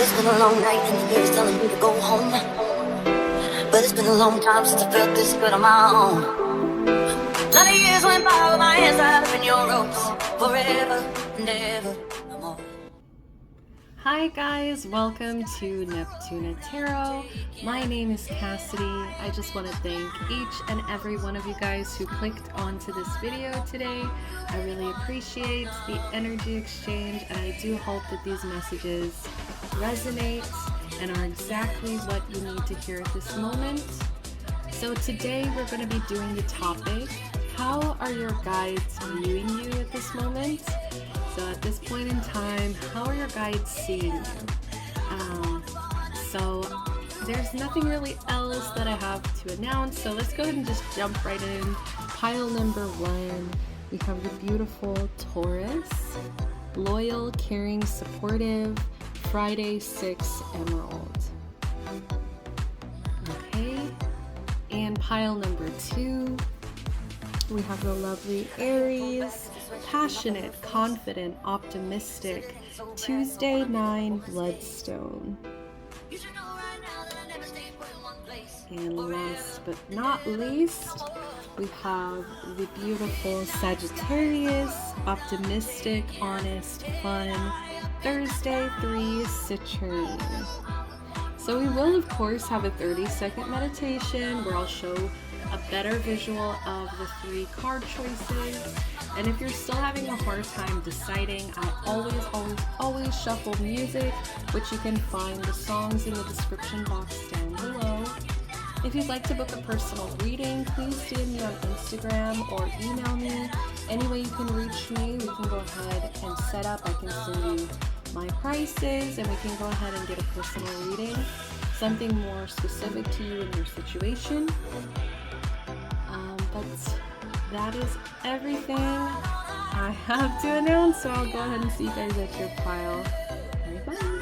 It's been a long night and the mirror's telling me to go home. But it's been a long time since I felt this good on my own. Lot of years went by with my hands tied up in your ropes. Forever and ever, no more. Hi guys, welcome to Neptuna Tarot. My name is Cassidy. I just want to thank each and every one of you guys who clicked onto this video today. I really appreciate the energy exchange, and I do hope that these messages resonate and are exactly what you need to hear at this moment. So today we're going to be doing the topic, how are your guides viewing you at this moment? So at this point in time, how are your guides seeing you? So there's nothing really else that I have to announce, so let's go ahead and just jump right in. Pile number 1, we have the beautiful Taurus, loyal, caring, supportive, Friday 6 Emerald. Okay, and pile number 2, we have the lovely Aries, passionate, confident, optimistic, Tuesday 9 Bloodstone. And last but not least, we have the beautiful Sagittarius, optimistic, honest, fun, Thursday 3 Citrine. So we will of course have a 30-second meditation where I'll show a better visual of the 3 card choices. And if you're still having a hard time deciding, I always shuffle music, which you can find the songs in the description box down below. If you'd like to book a personal reading, please DM me on Instagram or email me. Any way you can reach me, we can go ahead and set up. I can send you my prices and we can go ahead and get a personal reading, something more specific to you and your situation. But that is everything I have to announce, so I'll go ahead and see you guys at your pile. Bye bye.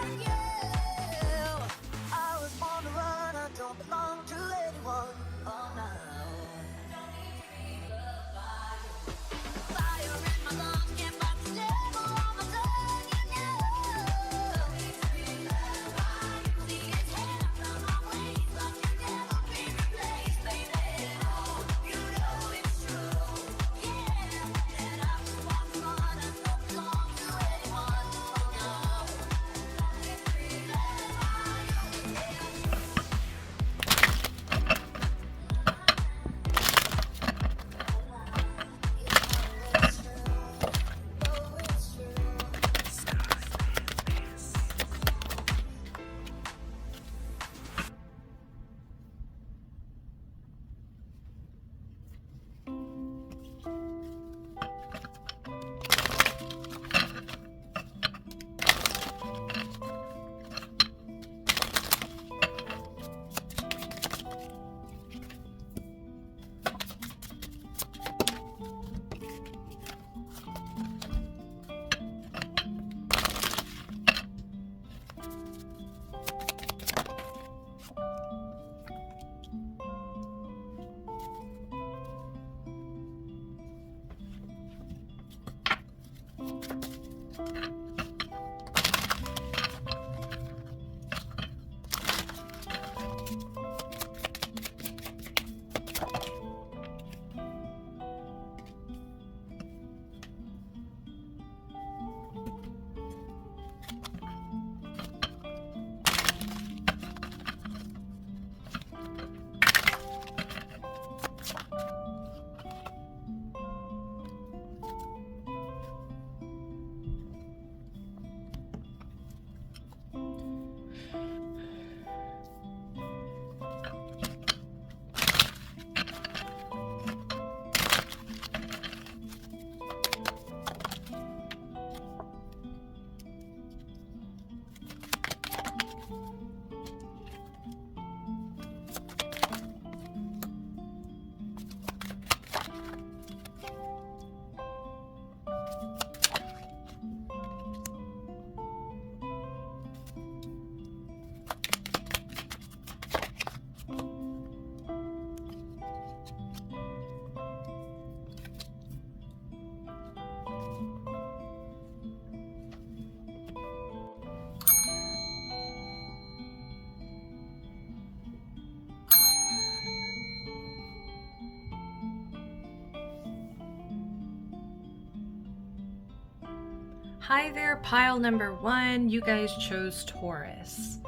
Hi there, pile number 1. You guys chose Taurus.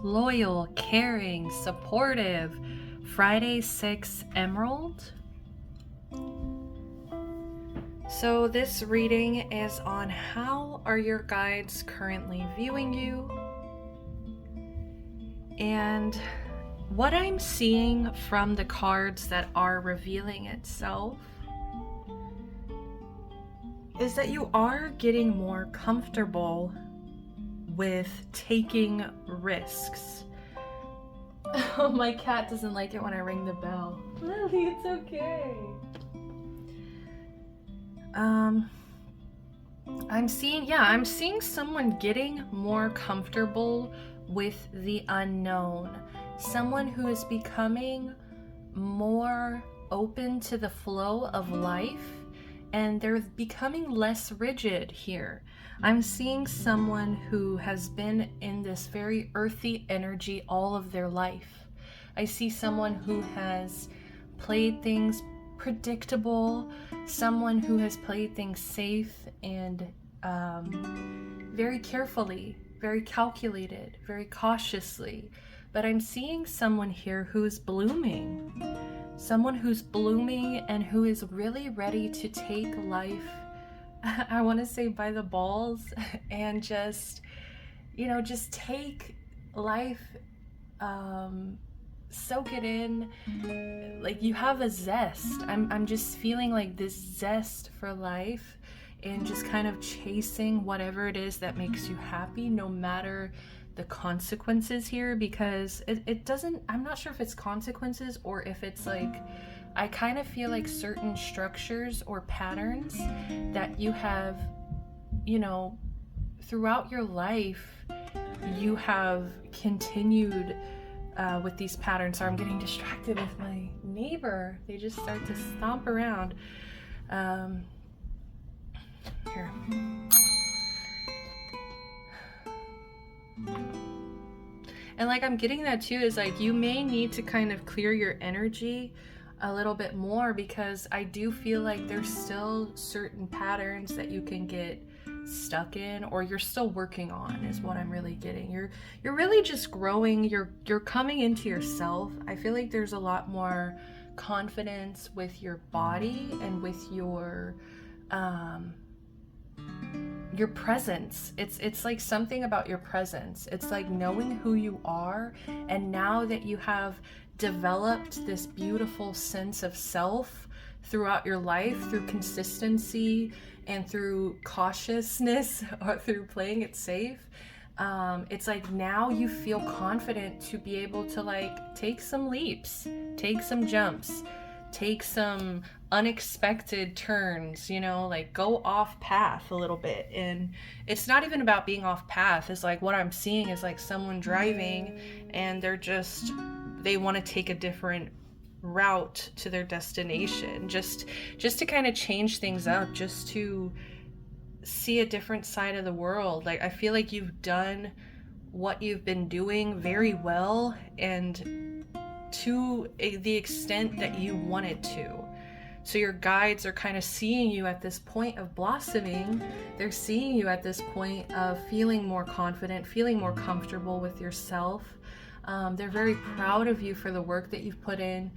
Loyal, caring, supportive. Friday 6 Emerald. So this reading is on how are your guides currently viewing you? And what I'm seeing from the cards that are revealing itself is that you are getting more comfortable with taking risks. Oh, my cat doesn't like it when I ring the bell. Lily, it's okay. I'm seeing someone getting more comfortable with the unknown. Someone who is becoming more open to the flow of life, and they're becoming less rigid here. I'm seeing someone who has been in this very earthy energy all of their life. I see someone who has played things predictable, someone who has played things safe and very carefully, very calculated, very cautiously. But I'm seeing someone here who's blooming. Someone who's blooming and who is really ready to take life, I want to say by the balls, and just take life, soak it in. Like, you have a zest. I'm just feeling like this zest for life and just kind of chasing whatever it is that makes you happy, no matter the consequences here, because it doesn't, I'm not sure if it's consequences or if it's like, I kind of feel like certain structures or patterns that you have, throughout your life, you have continued with these patterns. So I'm getting distracted with my neighbor. They just start to stomp around. Here. And like, I'm getting that too, is like, you may need to kind of clear your energy a little bit more, because I do feel like there's still certain patterns that you can get stuck in, or you're still working on, is what I'm really getting. You're really just growing, you're coming into yourself. I feel like there's a lot more confidence with your body and with your presence. It's like something about your presence. It's like knowing who you are, and now that you have developed this beautiful sense of self throughout your life, through consistency and through cautiousness, or through playing it safe, it's like now you feel confident to be able to like take some leaps, take some jumps, take some unexpected turns, like go off path a little bit. And it's not even about being off path. It's like, what I'm seeing is like someone driving and they want to take a different route to their destination, just to kind of change things up, just to see a different side of the world. Like, I feel like you've done what you've been doing very well, and to the extent that you wanted to. So your guides are kind of seeing you at this point of blossoming. They're seeing you at this point of feeling more confident, feeling more comfortable with yourself. They're very proud of you for the work that you've put in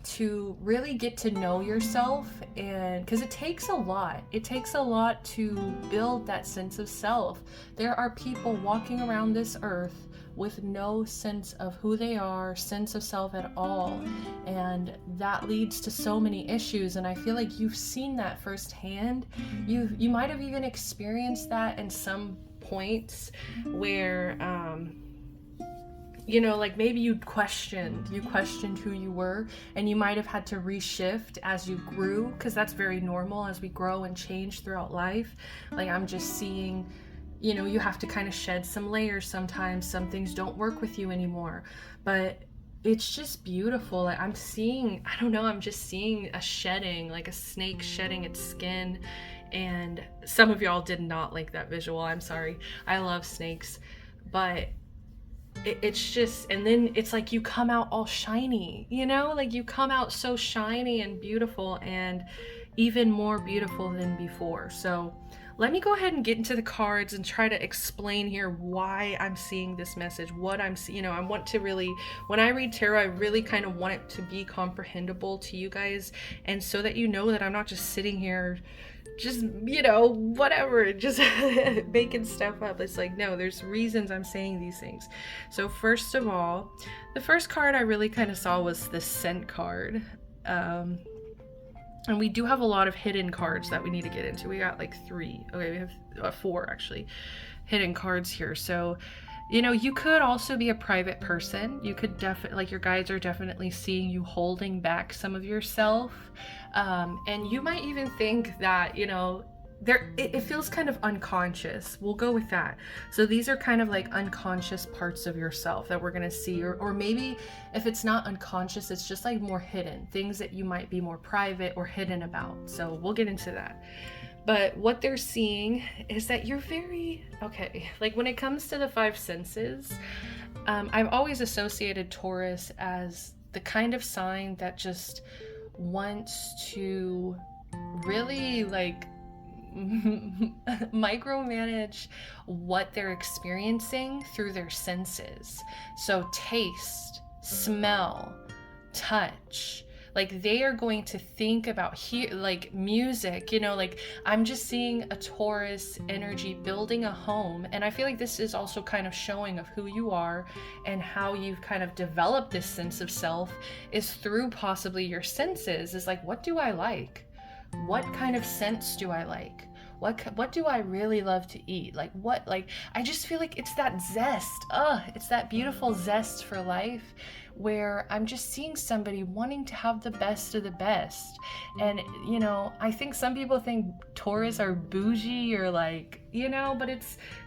to really get to know yourself, and because it takes a lot to build that sense of self. There are people walking around this earth with no sense of who they are, sense of self at all, and that leads to so many issues. And I feel like you've seen that firsthand. You might have even experienced that in some points where like maybe you questioned who you were, and you might have had to reshift as you grew, because that's very normal as we grow and change throughout life. Like, I'm just seeing, you have to kind of shed some layers sometimes. Some things don't work with you anymore, but it's just beautiful. Like, I'm just seeing a shedding, like a snake shedding its skin. And some of y'all did not like that visual. I'm sorry. I love snakes, but it's just, and then it's like you come out all shiny, like you come out so shiny and beautiful, and even more beautiful than before. So let me go ahead and get into the cards and try to explain here why I'm seeing this message, what I'm seeing. You know, I want to really, when I read tarot, I really kind of want it to be comprehensible to you guys, and so that you know that I'm not just sitting here just, you know, whatever, just making stuff up. It's like, no, there's reasons I'm saying these things. So first of all, the first card I really kind of saw was the Scent card. And we do have a lot of hidden cards that we need to get into. We got like 3. Okay, we have 4 actually hidden cards here. So, you know, you could also be a private person. You could definitely, like, your guides are definitely seeing you holding back some of yourself. And you might even think that, you know, it feels kind of unconscious. We'll go with that. So these are kind of like unconscious parts of yourself that we're going to see, or maybe if it's not unconscious, it's just like more hidden things that you might be more private or hidden about. So we'll get into that. But what they're seeing is that you're very, okay, like when it comes to the 5 senses, I've always associated Taurus as the kind of sign that just wants to really like micromanage what they're experiencing through their senses. So taste, smell, touch, like they are going to think about like music, you know, like I'm just seeing a Taurus energy building a home. And I feel like this is also kind of showing of who you are and how you've kind of developed this sense of self is through possibly your senses. Is like, what do I like? What kind of scents do I like? What do I really love to eat? Like what, like, I just feel like it's that zest. It's that beautiful zest for life where I'm just seeing somebody wanting to have the best of the best. And, you know, I think some people think Taurus are bougie or like, you know, but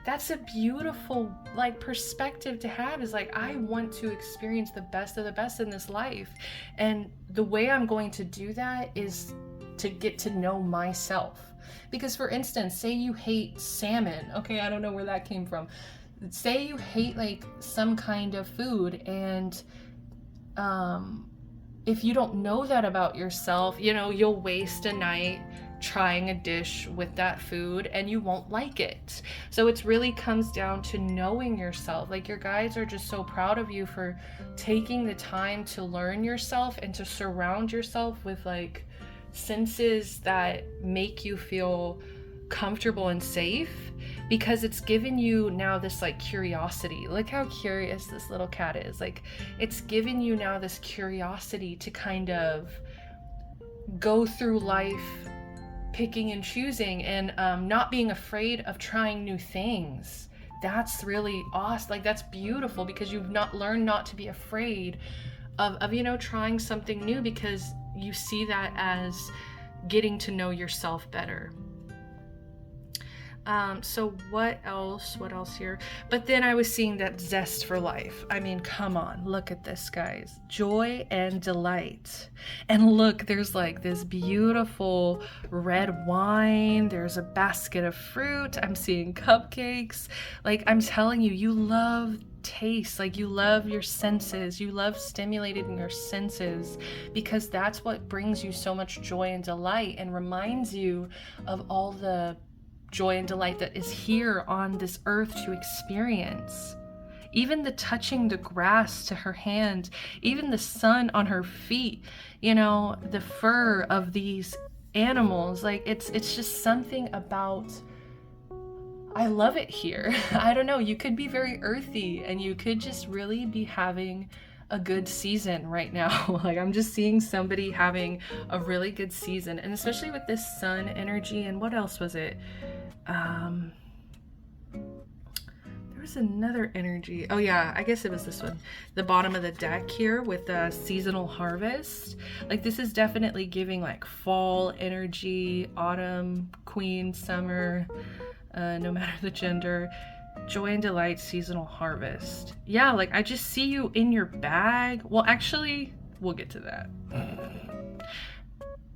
that's a beautiful like perspective to have, is like, I want to experience the best of the best in this life. And the way I'm going to do that is to get to know myself. Because for instance, say you hate salmon. Okay, I don't know where that came from. Say you hate like some kind of food, and if you don't know that about yourself, you know, you'll waste a night trying a dish with that food and you won't like it. So it really comes down to knowing yourself. Like your guides are just so proud of you for taking the time to learn yourself and to surround yourself with like senses that make you feel comfortable and safe, because it's given you now this like curiosity. Look how curious this little cat is. Like it's given you now this curiosity to kind of go through life picking and choosing and not being afraid of trying new things. That's really awesome. Like that's beautiful, because you've not learned not to be afraid of you know, trying something new, because you see that as getting to know yourself better. So what else here? But then I was seeing that zest for life. I mean, come on, look at this, guys. Joy and delight. And look, there's like this beautiful red wine. There's a basket of fruit. I'm seeing cupcakes. Like I'm telling you, you love taste, like you love your senses, you love stimulating your senses, because that's what brings you so much joy and delight and reminds you of all the joy and delight that is here on this earth to experience. Even the touching the grass to her hand, even the sun on her feet, you know, the fur of these animals, like it's just something about, I love it here. I don't know, you could be very earthy and you could just really be having a good season right now. Like I'm just seeing somebody having a really good season, and especially with this sun energy. And what else was it? There was another energy. Oh yeah, I guess it was this one. The bottom of the deck here with the seasonal harvest. Like this is definitely giving like fall energy, autumn, queen, summer, no matter the gender. Joy and delight, seasonal harvest. Yeah, like I just see you in your bag. Well, actually, we'll get to that.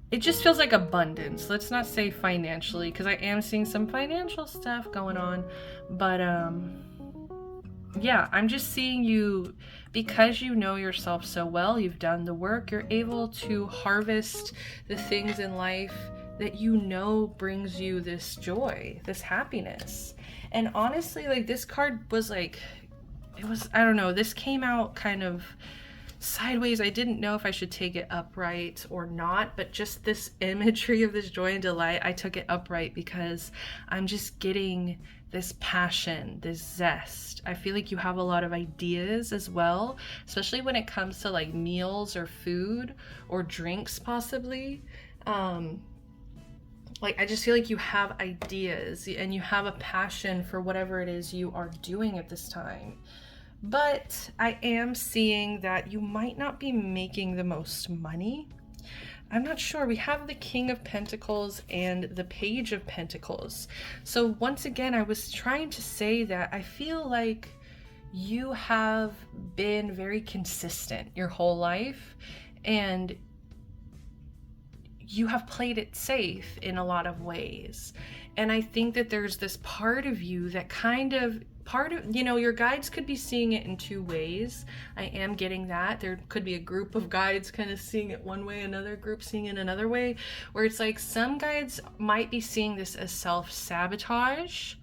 It just feels like abundance. Let's not say financially, because I am seeing some financial stuff going on. But yeah, I'm just seeing you, because you know yourself so well, you've done the work, you're able to harvest the things in life that you know brings you this joy, this happiness. And honestly, like, this card was like, it was, I don't know, this came out kind of sideways. I didn't know if I should take it upright or not, but just this imagery of this joy and delight, I took it upright because I'm just getting this passion, this zest. I feel like you have a lot of ideas as well, especially when it comes to like meals or food or drinks possibly. Like, I just feel like you have ideas and you have a passion for whatever it is you are doing at this time. But I am seeing that you might not be making the most money. I'm not sure. We have the King of Pentacles and the Page of Pentacles. So once again, I was trying to say that I feel like you have been very consistent your whole life, and you have played it safe in a lot of ways. And I think that there's this part of you that your guides could be seeing it in two ways. I am getting that. There could be a group of guides kind of seeing it one way, another group seeing it another way, where it's like some guides might be seeing this as self-sabotage.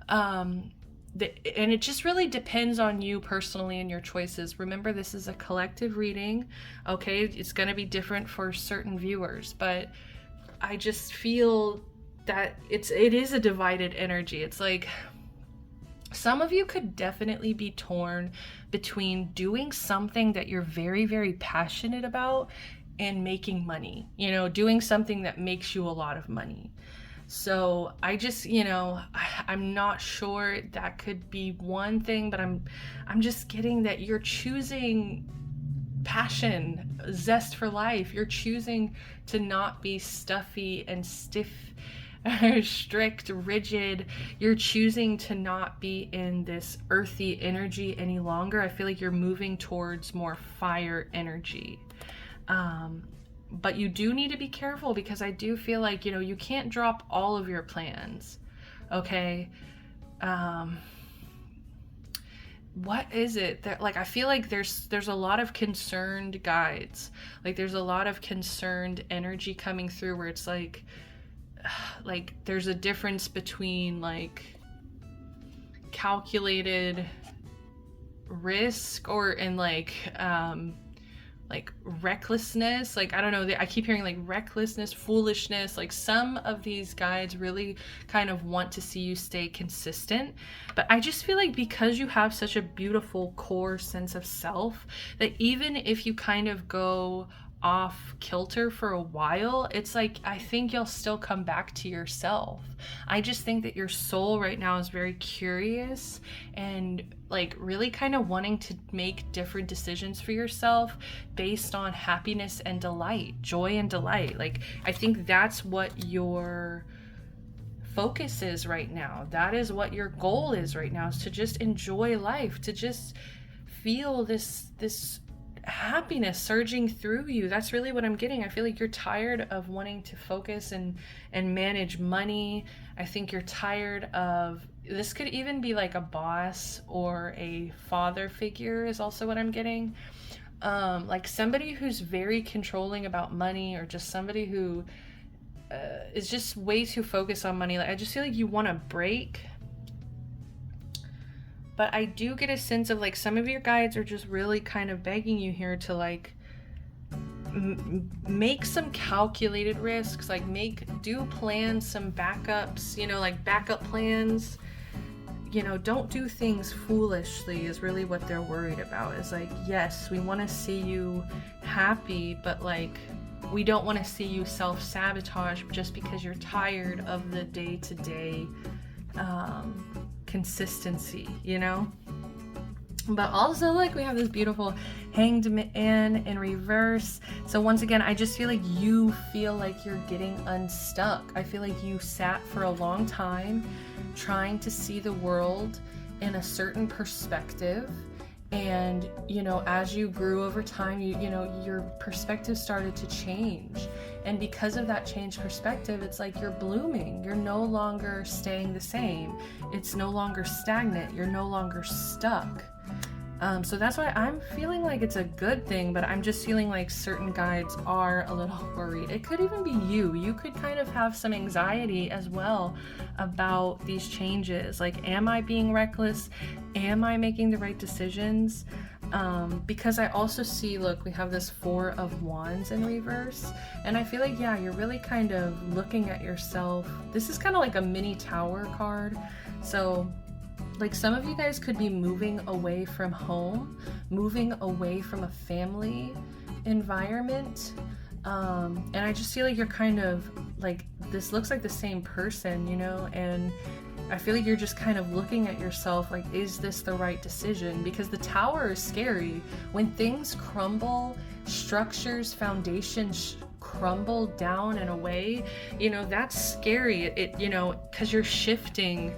And it just really depends on you personally and your choices. Remember, this is a collective reading, okay? It's going to be different for certain viewers, but I just feel that it is a divided energy. It's like some of you could definitely be torn between doing something that you're very, very passionate about and making money, doing something that makes you a lot of money. So I just, I'm not sure that could be one thing, but I'm just getting that you're choosing passion, zest for life. You're choosing to not be stuffy and stiff, strict, rigid. You're choosing to not be in this earthy energy any longer. I feel like you're moving towards more fire energy. But you do need to be careful, because I do feel like, you can't drop all of your plans. Okay. What is it that, like, I feel like there's a lot of concerned guides. Like, there's a lot of concerned energy coming through where it's like there's a difference between like calculated risk and recklessness. Like, I don't know, I keep hearing like recklessness, foolishness. Like, some of these guides really kind of want to see you stay consistent, but I just feel like because you have such a beautiful core sense of self, that even if you kind of go off kilter for a while, it's like, I think you'll still come back to yourself. I just think that your soul right now is very curious and like really kind of wanting to make different decisions for yourself based on happiness and delight, joy and delight. Like, I think that's what your focus is right now. That is what your goal is right now, is to just enjoy life, to just feel this happiness surging through you. That's really what I'm getting. I feel like you're tired of wanting to focus and manage money. I think you're tired of, this could even be like a boss or a father figure is also what I'm getting. Like somebody who's very controlling about money, or just somebody who is just way too focused on money. Like, I just feel like you want to break. But I do get a sense of like some of your guides are just really kind of begging you here to like make some calculated risks, like do plan some backups, like backup plans. Don't do things foolishly is really what they're worried about. Is like, yes, we want to see you happy, but like we don't want to see you self-sabotage just because you're tired of the day-to-day consistency, But also, like, we have this beautiful Hanged Man in reverse. So once again, I just feel like you feel like you're getting unstuck. I feel like you sat for a long time trying to see the world in a certain perspective. And, as you grew over time, your perspective started to change. And because of that changed perspective, it's like you're blooming. You're no longer staying the same. It's no longer stagnant. You're no longer stuck. So that's why I'm feeling like it's a good thing, but I'm just feeling like certain guides are a little worried. It could even be you. You could kind of have some anxiety as well about these changes. Like, am I being reckless? Am I making the right decisions? Because I also see, look, we have this 4 of Wands in reverse, and I feel like, yeah, you're really kind of looking at yourself. This is kind of like a mini tower card. So like, some of you guys could be moving away from home, moving away from a family environment. And I just feel like you're kind of like, this looks like the same person, you know, and I feel like you're just kind of looking at yourself like, is this the right decision? Because the tower is scary. When things crumble, structures, foundations crumble down and away, you know, that's scary. It you know, because you're shifting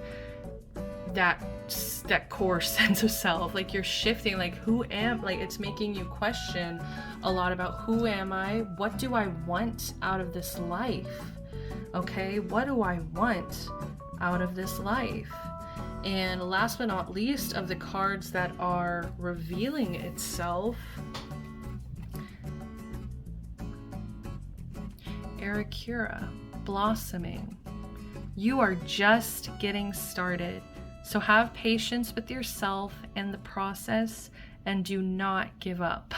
that core sense of self. Like, you're shifting, like, it's making you question a lot about, who am I? What do I want out of this life? Okay, what do I want out of this life? And last but not least, of the cards that are revealing itself, Arakura, blossoming. You are just getting started. So have patience with yourself and the process, and do not give up.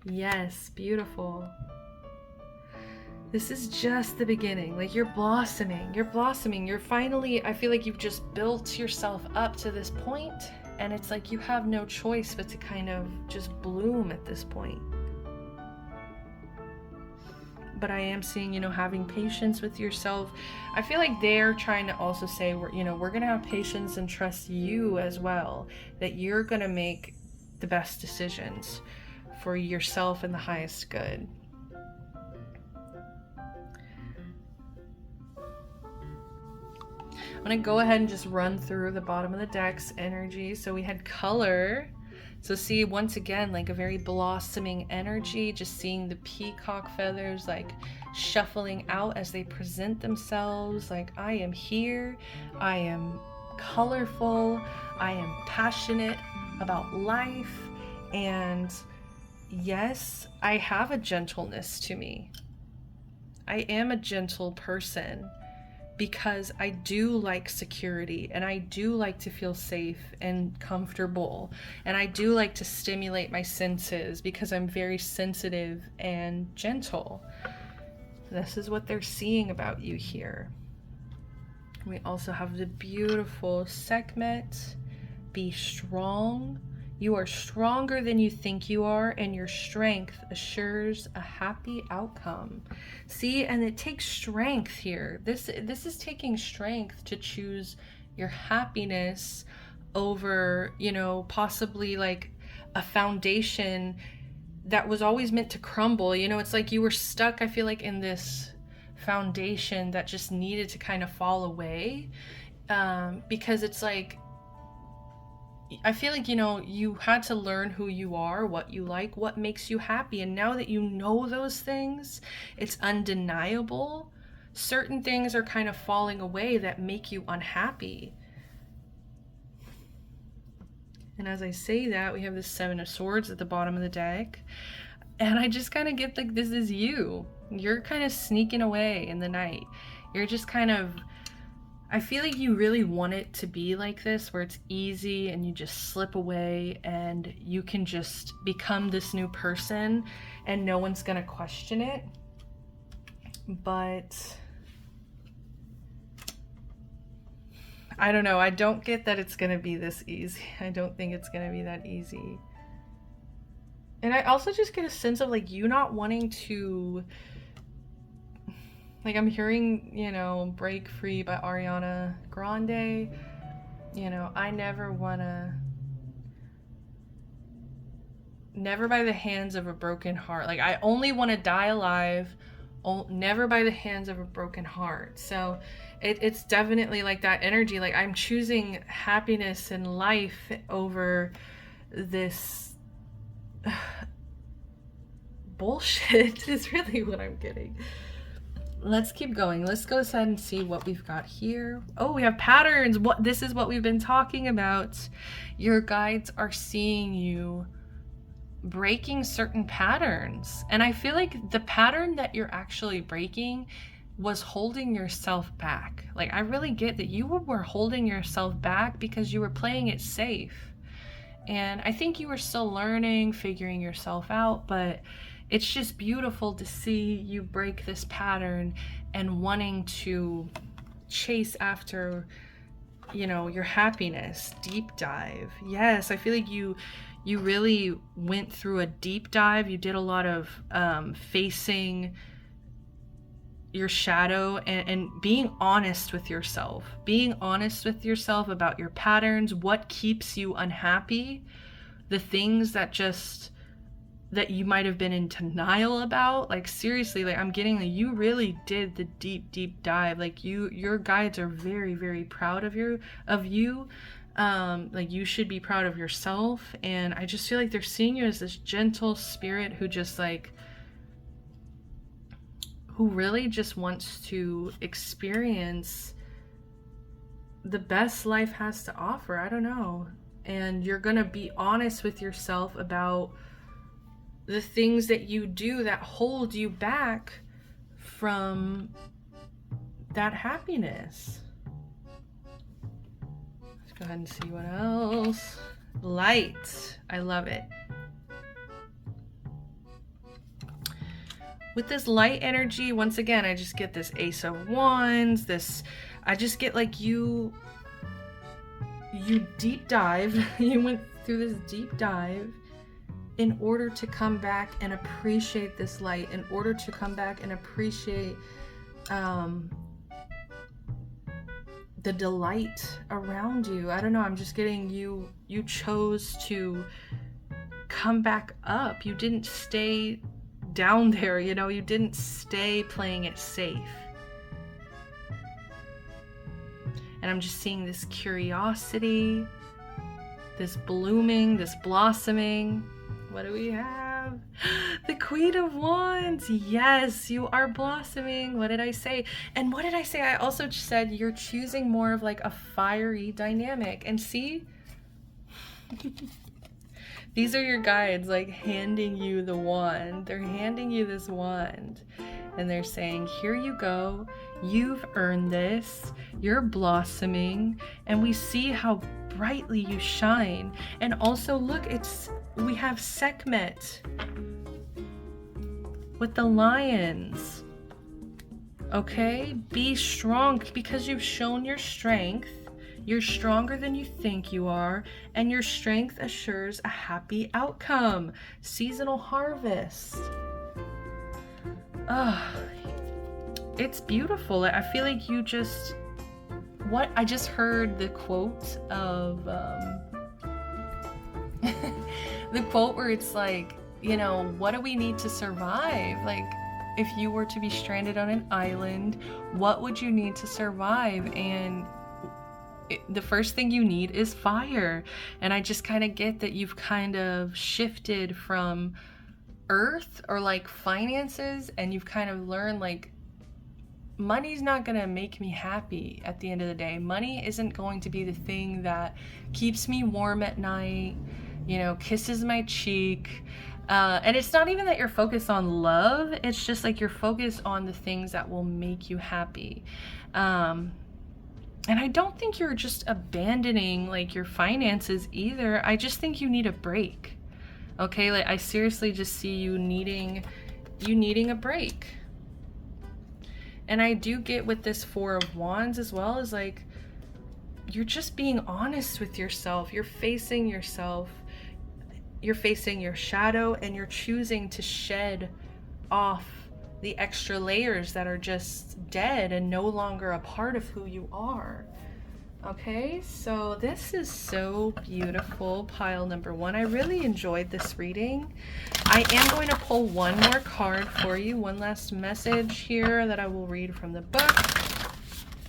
Yes, beautiful. This is just the beginning. Like, you're blossoming. You're finally, I feel like you've just built yourself up to this point, and it's like you have no choice but to kind of just bloom at this point. But I am seeing, you know, having patience with yourself. I feel like they're trying to also say, we're going to have patience and trust you as well, that you're going to make the best decisions for yourself and the highest good. I'm going to go ahead and just run through the bottom of the deck's energy. So we had color. So see, once again, like a very blossoming energy, just seeing the peacock feathers like shuffling out as they present themselves. Like, I am here, I am colorful, I am passionate about life, and yes, I have a gentleness to me. I am a gentle person, because I do like security, and I do like to feel safe and comfortable, and I do like to stimulate my senses because I'm very sensitive and gentle. This is what they're seeing about you here. We also have the beautiful Sekhmet. Be strong. You are stronger than you think you are, and your strength assures a happy outcome. See, and it takes strength here. This is taking strength to choose your happiness over, you know, possibly like a foundation that was always meant to crumble. You know, it's like you were stuck, I feel like, in this foundation that just needed to kind of fall away, because it's like, I feel like, you know, you had to learn who you are, what you like, what makes you happy. And now that you know those things, it's undeniable. Certain things are kind of falling away that make you unhappy. And as I say that, we have the 7 of Swords at the bottom of the deck. And I just kind of get like, this is you. You're kind of sneaking away in the night. You're just kind of, I feel like you really want it to be like this, where it's easy and you just slip away and you can just become this new person and no one's gonna question it. But I don't know, I don't get that it's gonna be this easy. I don't think it's gonna be that easy. And I also just get a sense of like you not wanting to, like, I'm hearing, you know, Break Free by Ariana Grande. You know, I never wanna, never by the hands of a broken heart. Like, I only want to die alive, never by the hands of a broken heart. So it's definitely like that energy. Like, I'm choosing happiness in life over this bullshit is really what I'm getting. let's keep going. Let's go ahead and see what we've got here. Oh, we have patterns. This is what we've been talking about. Your guides are seeing you breaking certain patterns. And I feel like the pattern that you're actually breaking was holding yourself back. Like, I really get that you were holding yourself back because you were playing it safe. And I think you were still learning, figuring yourself out, but it's just beautiful to see you break this pattern and wanting to chase after, you know, your happiness. Deep dive. Yes, I feel like you really went through a deep dive. You did a lot of facing your shadow and being honest with yourself. Being honest with yourself about your patterns, what keeps you unhappy, the things that you might have been in denial about. Like, seriously, like, I'm getting that you really did the deep dive. Like, your guides are very, very proud of you. Like, you should be proud of yourself. And I just feel like they're seeing you as this gentle spirit who just like, who really just wants to experience the best life has to offer. I don't know. And you're gonna be honest with yourself about the things that you do that hold you back from that happiness. Let's go ahead and see what else. Light. I love it. With this light energy, once again, I just get this Ace of Wands, I just get like you deep dive, you went through this deep dive in order to come back and appreciate this light, in order to come back and appreciate the delight around you. I don't know, I'm just getting you chose to come back up. You didn't stay down there, you know, you didn't stay playing it safe. And I'm just seeing this curiosity, this blooming, this blossoming. What do we have? The Queen of Wands. Yes, you are blossoming. What did I say? And what did I say? I also said you're choosing more of like a fiery dynamic. And see? These are your guides, like, handing you the wand. They're handing you this wand. And they're saying, here you go. You've earned this. You're blossoming. And we see how brightly you shine. And also, look, we have Sekhmet with the lions. Okay? Be strong because you've shown your strength. You're stronger than you think you are, and your strength assures a happy outcome. Seasonal harvest. It's beautiful. I feel like you just... I just heard the quote of... the quote where it's like, you know, what do we need to survive? Like, if you were to be stranded on an island, what would you need to survive? And the first thing you need is fire. And I just kind of get that you've kind of shifted from earth or like finances, and you've kind of learned like money's not gonna make me happy at the end of the day. Money isn't going to be the thing that keeps me warm at night, you know, kisses my cheek. And it's not even that you're focused on love, it's just like you're focused on the things that will make you happy. And I don't think you're just abandoning like your finances either. I just think you need a break. Okay, like I seriously just see you needing a break. And I do get with this Four of Wands as well, is like you're just being honest with yourself. You're facing yourself. You're facing your shadow, and you're choosing to shed off the extra layers that are just dead and no longer a part of who you are. Okay, so this is so beautiful, pile number one. I really enjoyed this reading. I am going to pull one more card for you, one last message here that I will read from the book.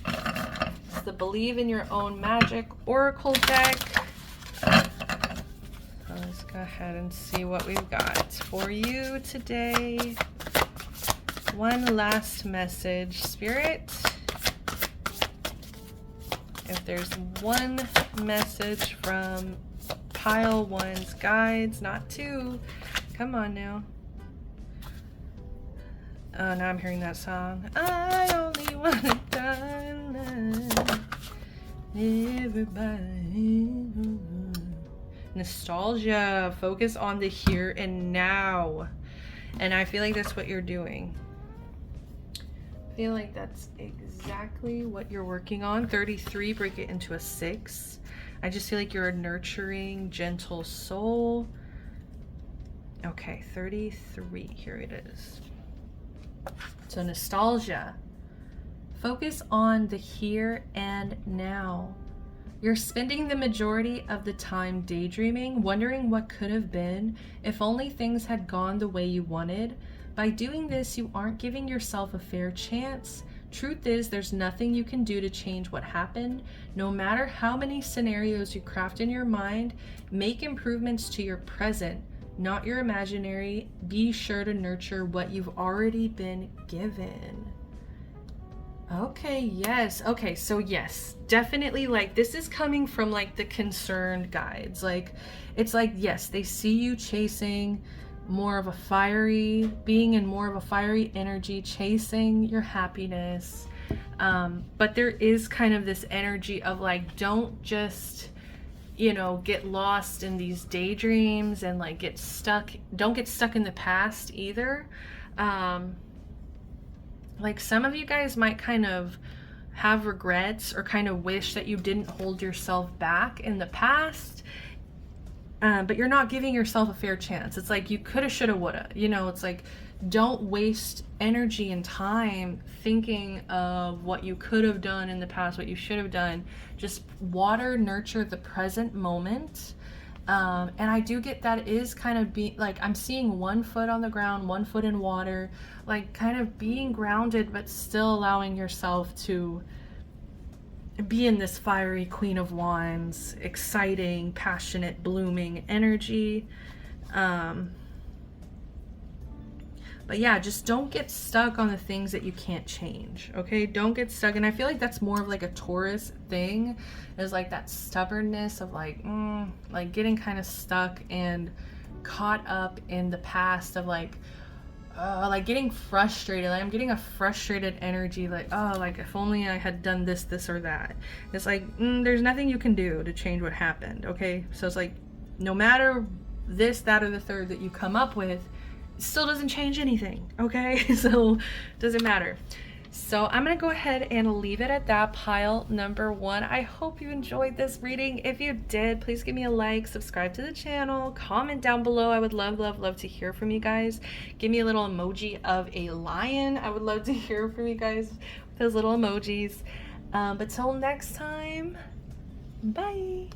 It's the Believe in Your Own Magic Oracle deck. Let's go ahead and see what we've got for you today. One last message, Spirit. If there's one message from pile one's guides, not two. Come on now. Oh, now I'm hearing that song. I only want to darling. Everybody. Nostalgia. Focus on the here and now. And I feel like that's what you're doing. I feel like that's exactly what you're working on. 33, break it into a 6. I just feel like you're a nurturing, gentle soul. Okay, 33, here it is. So nostalgia. Focus on the here and now. You're spending the majority of the time daydreaming, wondering what could have been if only things had gone the way you wanted. By doing this, you aren't giving yourself a fair chance. Truth is, there's nothing you can do to change what happened. No matter how many scenarios you craft in your mind, make improvements to your present, not your imaginary. Be sure to nurture what you've already been given. Okay, yes. Okay, so yes, definitely, like, this is coming from like the concerned guides. Like, it's like, yes, they see you chasing more of a fiery, being in more of a fiery energy, chasing your happiness. But there is kind of this energy of like, don't just, you know, get lost in these daydreams and like don't get stuck in the past either. Like, some of you guys might kind of have regrets or kind of wish that you didn't hold yourself back in the past. But you're not giving yourself a fair chance. It's like you coulda, shoulda, woulda. You know, it's like, don't waste energy and time thinking of what you could have done in the past, what you should have done. Just nurture the present moment. And I do get that it is kind of like, I'm seeing 1 foot on the ground, 1 foot in water, like kind of being grounded, but still allowing yourself to be in this fiery Queen of Wands, exciting, passionate, blooming energy. But yeah, just don't get stuck on the things that you can't change, okay? Don't get stuck. And I feel like that's more of like a Taurus thing, is like that stubbornness of like getting kind of stuck and caught up in the past of like getting frustrated. Like, I'm getting a frustrated energy, like, oh, like if only I had done this, or that. It's like, there's nothing you can do to change what happened, okay? So it's like, no matter this, that, or the third that you come up with, it still doesn't change anything, okay? So it doesn't matter. So I'm gonna go ahead and leave it at that, pile number 1. I hope you enjoyed this reading. If you did, please give me a like, subscribe to the channel, comment down below. I would love, love, love to hear from you guys. Give me a little emoji of a lion. I would love to hear from you guys with those little emojis. But till next time, bye.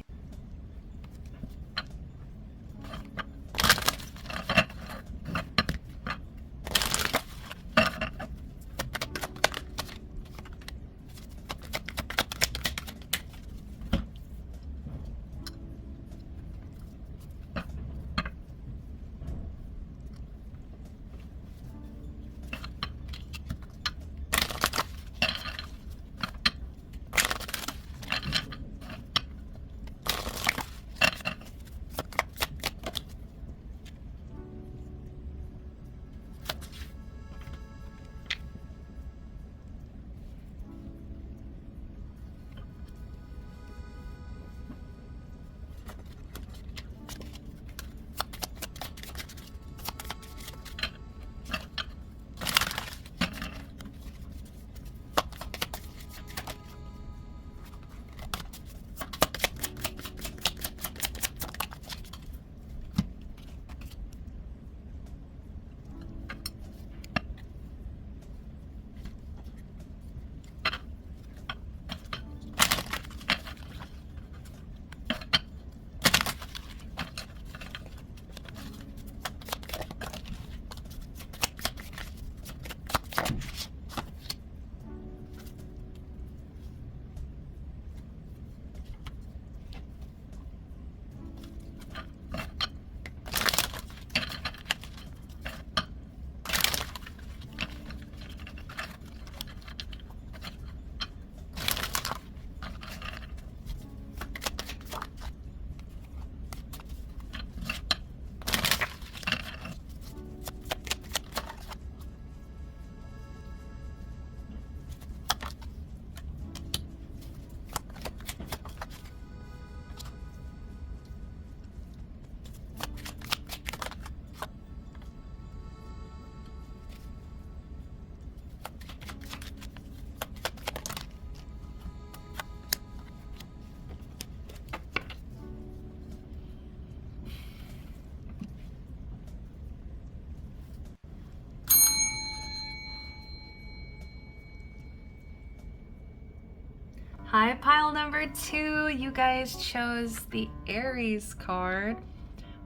Hi, pile number 2. You guys chose the Aries card.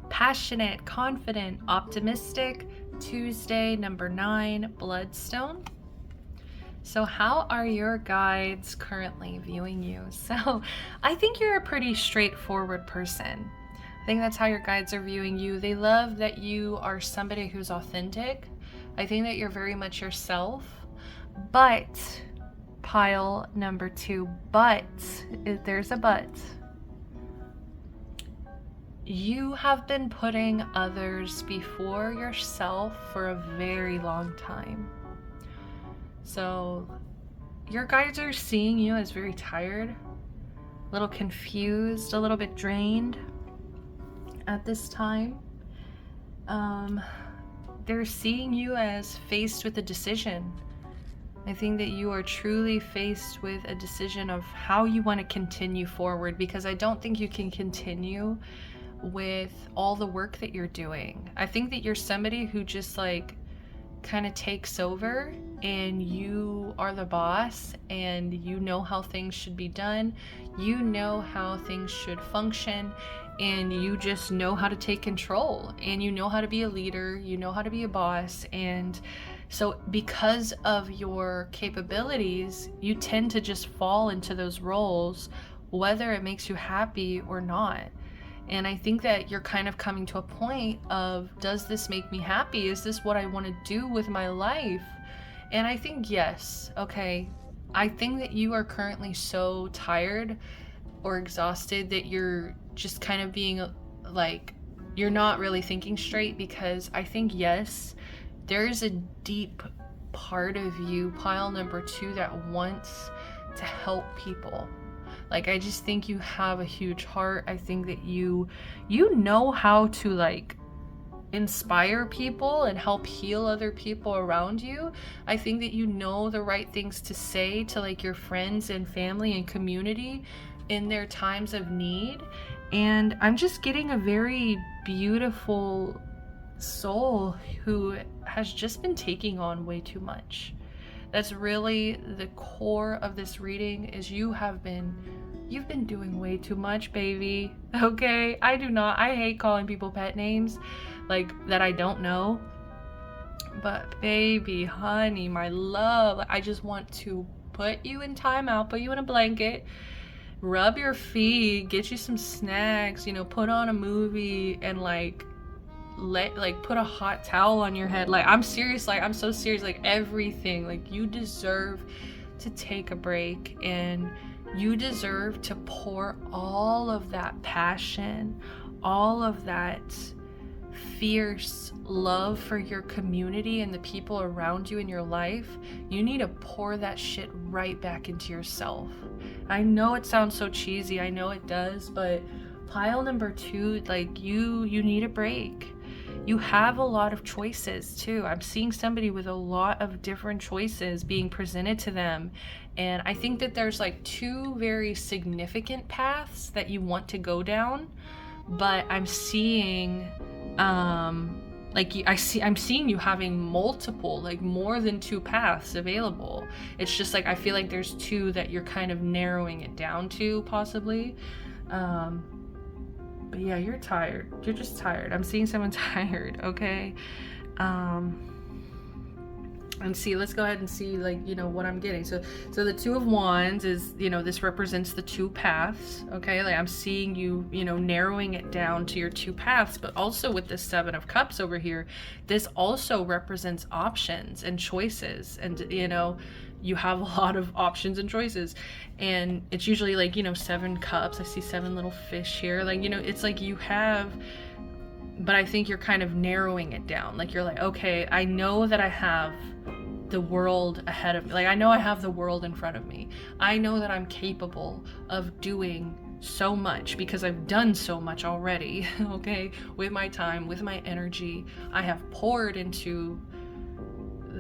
Passionate, confident, optimistic. Tuesday, number 9, Bloodstone. So how are your guides currently viewing you? So I think you're a pretty straightforward person. I think that's how your guides are viewing you. They love that you are somebody who's authentic. I think that you're very much yourself. But, pile number 2, but, there's a but. You have been putting others before yourself for a very long time. So your guides are seeing you as very tired, a little confused, a little bit drained at this time. They're seeing you as faced with a decision. I think that you are truly faced with a decision of how you want to continue forward, because I don't think you can continue with all the work that you're doing. I think that you're somebody who just like kind of takes over, and you are the boss, and you know how things should be done, you know how things should function, and you just know how to take control, and you know how to be a leader, you know how to be a boss. And so because of your capabilities, you tend to just fall into those roles, whether it makes you happy or not. And I think that you're kind of coming to a point of, does this make me happy? Is this what I want to do with my life? And I think yes. Okay. I think that you are currently so tired or exhausted that you're just kind of being like, you're not really thinking straight, because I think yes, there is a deep part of you, pile number 2, that wants to help people. Like, I just think you have a huge heart. I think that you know how to like inspire people and help heal other people around you. I think that you know the right things to say to like your friends and family and community in their times of need. And I'm just getting a very beautiful soul who has just been taking on way too much. That's really the core of this reading, is you've been doing way too much, baby. Okay? I hate calling people pet names like that I don't know. But baby, honey, my love, I just want to put you in timeout, put you in a blanket, rub your feet, get you some snacks, put on a movie, and put a hot towel on your head. Like, I'm serious, like I'm so serious, like everything. Like, you deserve to take a break, and you deserve to pour all of that passion, all of that fierce love for your community and the people around you in your life. You need to pour that shit right back into yourself. I know it sounds so cheesy, I know it does, but pile number 2, like you need a break. You have a lot of choices too. I'm seeing somebody with a lot of different choices being presented to them. And I think that there's like 2 very significant paths that you want to go down, but I'm seeing I'm seeing you having multiple, like more than 2 paths available. It's just like I feel like there's 2 that you're kind of narrowing it down to, possibly. But yeah, you're tired. You're just tired. I'm seeing someone tired, okay? And see, let's go ahead and see, what I'm getting. So the 2 of Wands is, this represents the 2 paths, okay? Like, I'm seeing you, narrowing it down to your 2 paths, but also with the 7 of Cups over here, this also represents options and choices. And, you have a lot of options and choices. And it's usually 7 cups. I see 7 little fish here. It's like you have, but I think you're kind of narrowing it down. Like, you're like, okay, I know that I have the world ahead of me. Like, I know I have the world in front of me. I know that I'm capable of doing so much because I've done so much already, okay? With my time, with my energy, I have poured into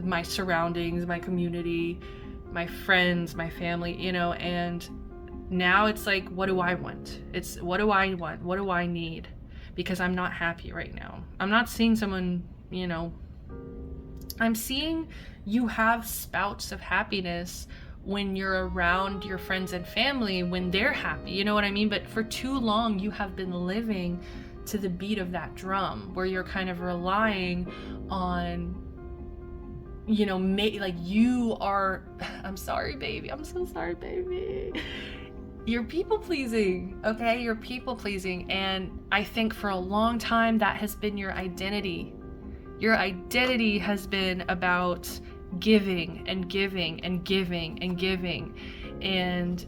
my surroundings, my community, my friends, my family, and now it's like, what do I want? It's, what do I want? What do I need? Because I'm not happy right now. I'm not seeing someone, I'm seeing you have spouts of happiness when you're around your friends and family when they're happy, you know what I mean? But for too long you have been living to the beat of that drum, where you're kind of relying on, you know, like you are, I'm sorry baby, I'm so sorry baby, you're people pleasing, okay? You're people pleasing. And I think for a long time that has been your identity. Your identity has been about giving and giving and giving and giving. And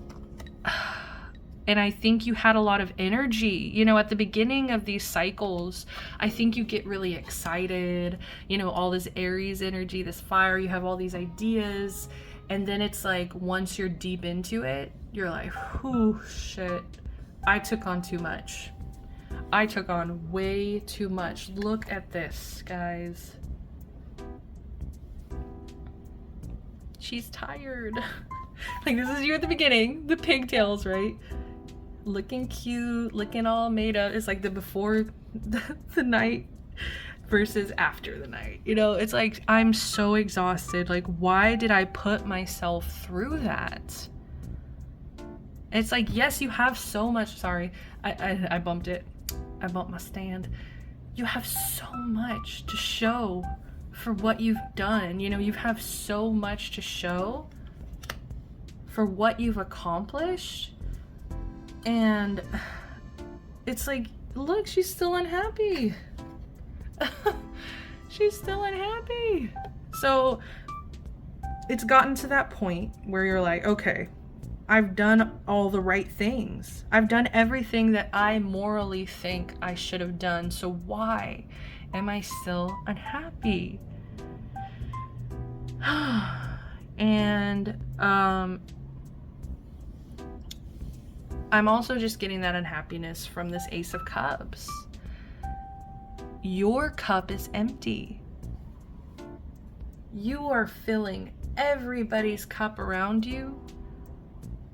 I think you had a lot of energy, you know, at the beginning of these cycles. I think you get really excited, you know, all this Aries energy, this fire, you have all these ideas. And then it's like, once you're deep into it, you're like, whew, shit, I took on too much. I took on way too much. Look at this, guys. She's tired. Like, this is you at the beginning, the pigtails, right? Looking cute, looking all made up. It's like the before the night versus after the night. You know, it's like, I'm so exhausted. Like, why did I put myself through that? It's like, yes, you have so much. Sorry, I bumped it. I bumped my stand. You have so much to show for what you've done. You know, you have so much to show for what you've accomplished. And it's like, look, she's still unhappy. She's still unhappy. So it's gotten to that point where you're like, okay, I've done all the right things. I've done everything that I morally think I should have done. So why am I still unhappy? And I'm also just getting that unhappiness from this Ace of Cups. Your cup is empty. You are filling everybody's cup around you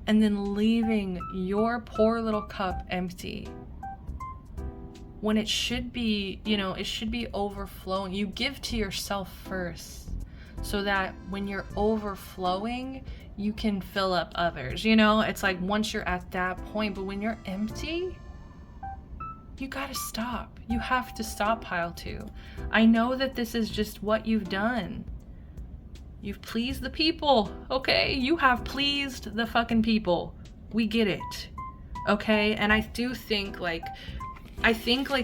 and then leaving your poor little cup empty. When it should be, you know, it should be overflowing. You give to yourself first so that when you're overflowing, you can fill up others. You know, it's like once you're at that point, but when you're empty, you gotta stop. You have to stop, pile two. I know that this is just what you've done. You've pleased the people, okay? You have pleased the fucking people. We get it, okay? And I do think like,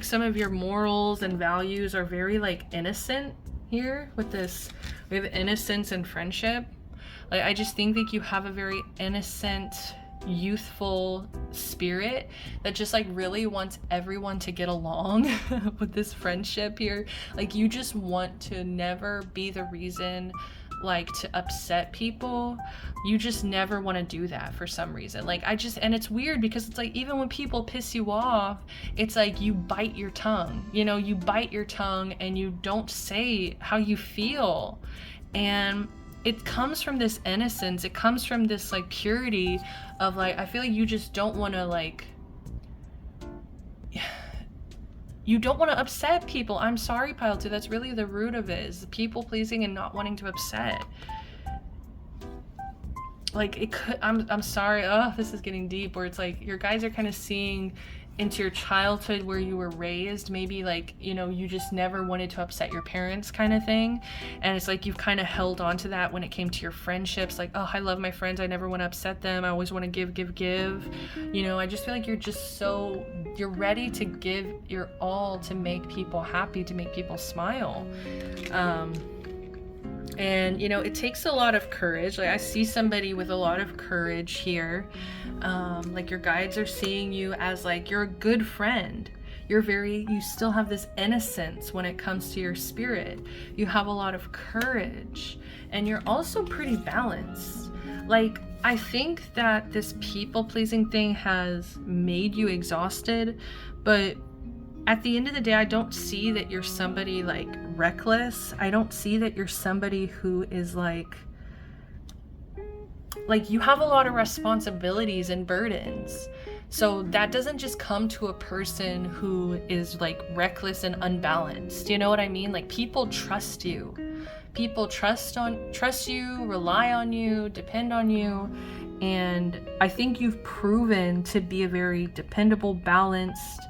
some of your morals and values are very like innocent here with this. We have innocence and friendship. Like, I just think that you have a very innocent, youthful spirit that just like really wants everyone to get along with this friendship here. Like, you just want to never be the reason like to upset people. You just never want to do that for some reason. Like, and it's weird because it's like, even when people piss you off, it's like you bite your tongue, you know, you bite your tongue and you don't say how you feel. And it comes from this innocence. It comes from this like purity of like, I feel like you just don't want to like, you don't want to upset people. I'm sorry, pile two. That's really the root of it, is people pleasing and not wanting to upset. Like, it could, I'm sorry. Oh, this is getting deep, where it's like your guys are kind of seeing into your childhood where you were raised, maybe like, you know, you just never wanted to upset your parents kind of thing. And it's like you've kind of held on to that when it came to your friendships. Like, oh, I love my friends. I never want to upset them. I always want to give. You know, I just feel like you're just so, you're ready to give your all to make people happy, to make people smile. And, you know, it takes a lot of courage. Like, I see somebody with a lot of courage here. Like, your guides are seeing you as, like, you're a good friend. You still have this innocence when it comes to your spirit. You have a lot of courage. And you're also pretty balanced. Like, I think that this people-pleasing thing has made you exhausted, but at the end of the day, I don't see that you're somebody like reckless. I don't see that you're somebody who is like you have a lot of responsibilities and burdens. So that doesn't just come to a person who is like reckless and unbalanced. You know what I mean? Like, people trust you. people trust you, rely on you, depend on you. And I think you've proven to be a very dependable, balanced,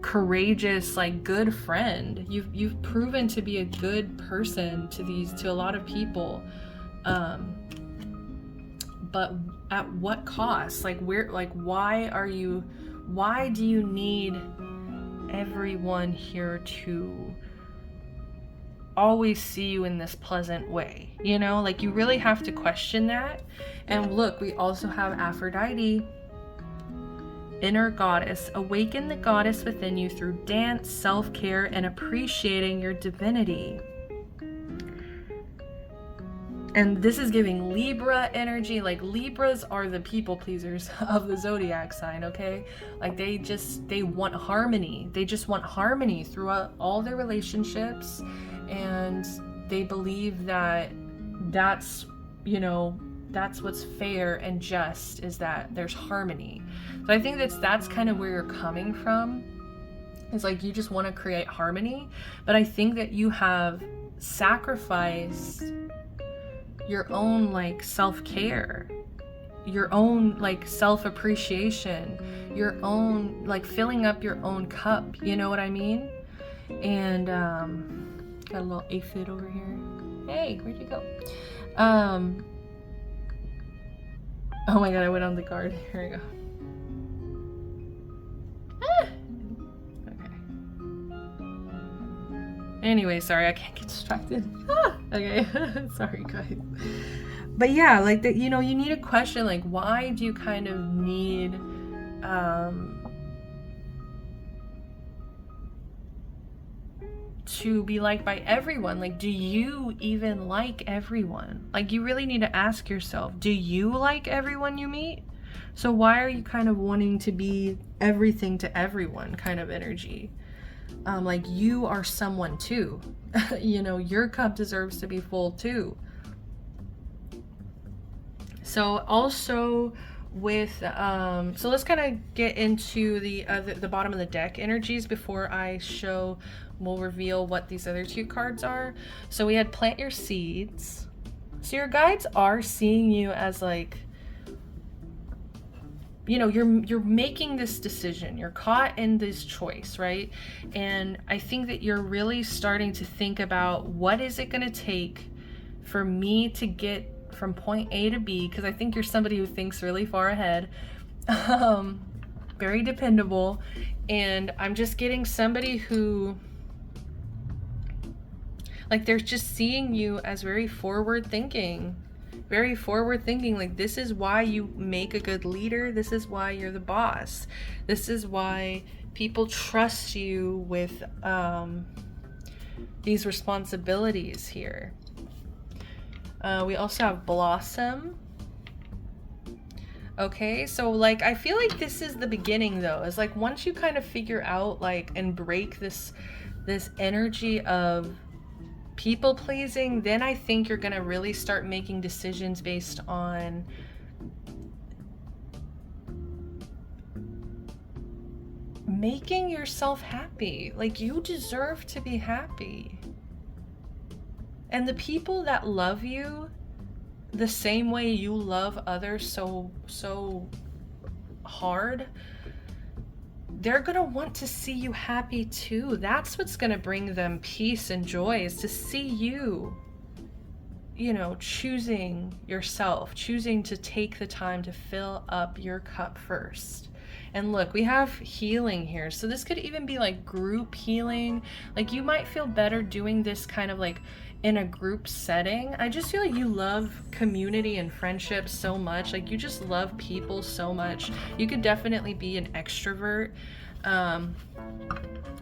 courageous, like good friend. You've proven to be a good person to a lot of people. But at what cost? Like why do you need everyone here to always see you in this pleasant way? You know, like you really have to question that. And look, we also have Aphrodite, inner goddess. Awaken the goddess within you through dance, self-care, and appreciating your divinity. And this is giving Libra energy. Like Libras are the people pleasers of the zodiac sign, okay? Like they want harmony. They just want harmony throughout all their relationships. And they believe that that's what's fair and just, is that there's harmony. So I think that's kind of where you're coming from. It's like you just want to create harmony. But I think that you have sacrificed your own like self-care, your own like self-appreciation, your own like filling up your own cup, you know what I mean? And got a little aphid over here. Hey, where'd you go? Oh my god, I went on the guard. Here we go. Okay. Anyway, sorry, I can't get distracted. Okay. Sorry, guys. But yeah, like that, you need a question, like, why do you kind of need to be liked by everyone? Like, do you even like everyone? Like, you really need to ask yourself, do you like everyone you meet? So why are you kind of wanting to be everything to everyone kind of energy? Like, you are someone too. Your cup deserves to be full too. So also with so let's kind of get into the bottom of the deck energies before we'll reveal what these other two cards are. So we had plant your seeds. So your guides are seeing you as like, you're making this decision. You're caught in this choice, right? And I think that you're really starting to think about, what is it going to take for me to get from point A to B? Because I think you're somebody who thinks really far ahead, very dependable. And I'm just getting somebody who, like, they're just seeing you as very forward thinking. Like, this is why you make a good leader. This is why you're the boss. This is why people trust you with these responsibilities here. We also have blossom. Okay, so like, I feel like this is the beginning though. It's like, once you kind of figure out, like, and break this energy of people pleasing, then I think you're gonna really start making decisions based on making yourself happy. Like, you deserve to be happy. And the people that love you the same way you love others so hard, they're gonna want to see you happy too. That's what's gonna bring them peace and joy, is to see you, choosing yourself, choosing to take the time to fill up your cup first. And look, we have healing here. So this could even be like group healing. Like, you might feel better doing this kind of like in a group setting. I just feel like you love community and friendship so much. Like, you just love people so much. You could definitely be an extrovert,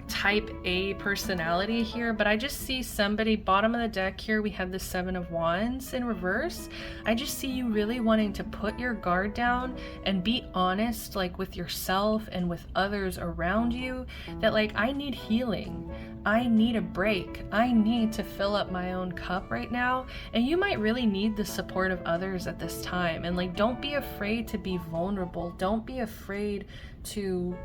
type A personality here, but I just see somebody, bottom of the deck here, we have the 7 of Wands in reverse. I just see you really wanting to put your guard down and be honest, like, with yourself and with others around you, that like, I need healing. I need a break. I need to fill up my own cup right now. And you might really need the support of others at this time. And like, don't be afraid to be vulnerable. Don't be afraid to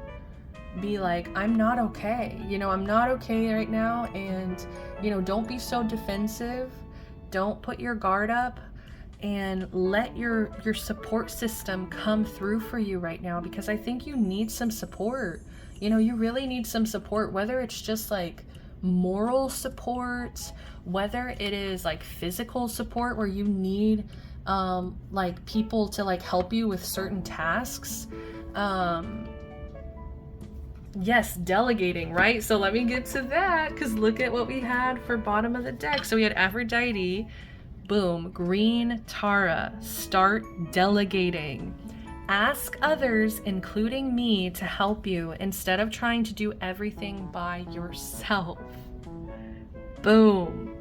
be like, I'm not okay. You know, I'm not okay right now. And, you know, don't be so defensive. Don't put your guard up, and let your support system come through for you right now, because I think you need some support. You know, you really need some support, whether it's just like moral support, whether it is like physical support where you need like people to like help you with certain tasks. Yes, delegating, right? So let me get to that, because look at what we had for bottom of the deck. So we had Aphrodite, boom, green Tara, start delegating. Ask others, including me, to help you instead of trying to do everything by yourself. Boom.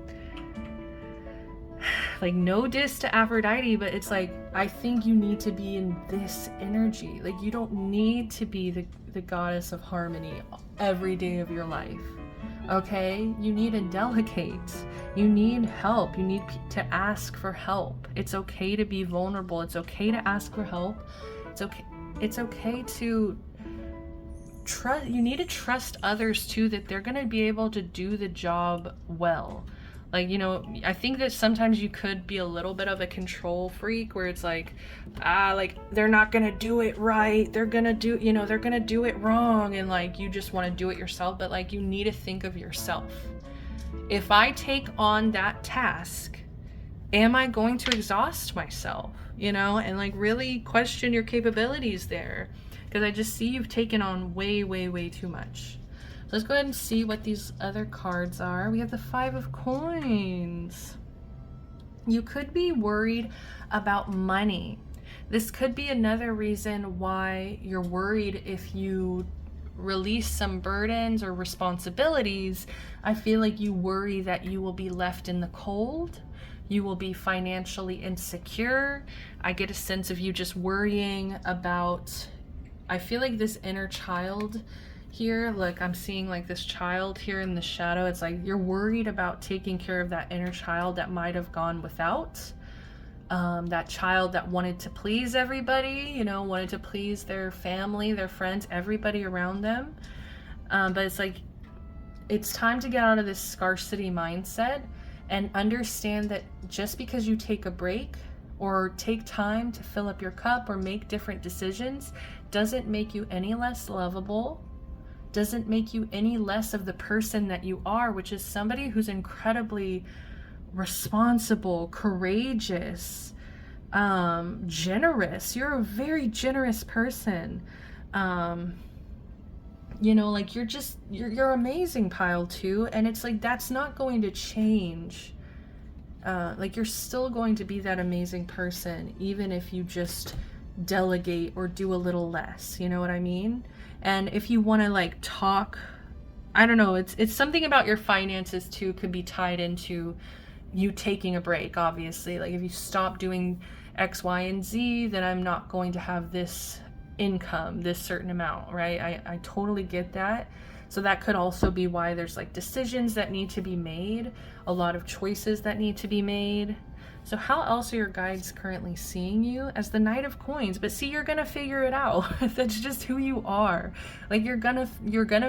Like, no diss to Aphrodite, but it's like, I think you need to be in this energy. Like, you don't need to be the goddess of harmony every day of your life. Okay? You need to delegate. You need help. You need to ask for help. It's okay to be vulnerable. It's okay to ask for help. It's okay to trust. You need to trust others too, that they're going to be able to do the job well. Like, you know, I think that sometimes you could be a little bit of a control freak, where it's like, like, they're not gonna do it right, they're gonna do it wrong, and like, you just want to do it yourself. But like, you need to think of yourself. If I take on that task, am I going to exhaust myself? You know, and like, really question your capabilities there, because I just see you've taken on way too much. Let's go ahead and see what these other cards are. We have the 5 of Coins. You could be worried about money. This could be another reason why you're worried. If you release some burdens or responsibilities, I feel like you worry that you will be left in the cold. You will be financially insecure. I get a sense of you just worrying about, I feel like this inner child here, like, I'm seeing like this child here in the shadow. It's like you're worried about taking care of that inner child that might have gone without. That child that wanted to please everybody, you know, wanted to please their family, their friends, everybody around them. But it's like, it's time to get out of this scarcity mindset and understand that just because you take a break or take time to fill up your cup or make different decisions doesn't make you any less lovable, doesn't make you any less of the person that you are, which is somebody who's incredibly responsible, courageous, generous. You're a very generous person. You know, like, you're amazing, pile 2. And it's like, that's not going to change. Like, you're still going to be that amazing person, even if you just delegate or do a little less, you know what I mean? And if you want to like talk, I don't know, it's something about your finances too could be tied into you taking a break. Obviously, like, if you stop doing X, Y, and Z, then I'm not going to have this income, this certain amount, right? I totally get that. So that could also be why there's like decisions that need to be made, a lot of choices that need to be made. So how else are your guides currently seeing you? As the Knight of Coins. But see, you're gonna figure it out. That's just who you are. Like, you're gonna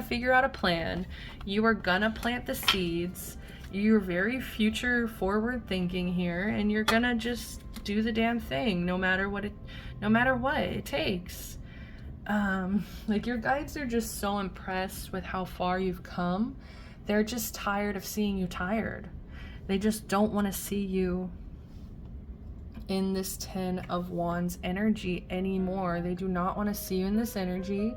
figure out a plan. You are gonna plant the seeds. You're very future forward thinking here, and you're gonna just do the damn thing, no matter what it takes. Like, your guides are just so impressed with how far you've come. They're just tired of seeing you tired. They just don't want to see you in this 10 of Wands energy anymore. They do not want to see you in this energy.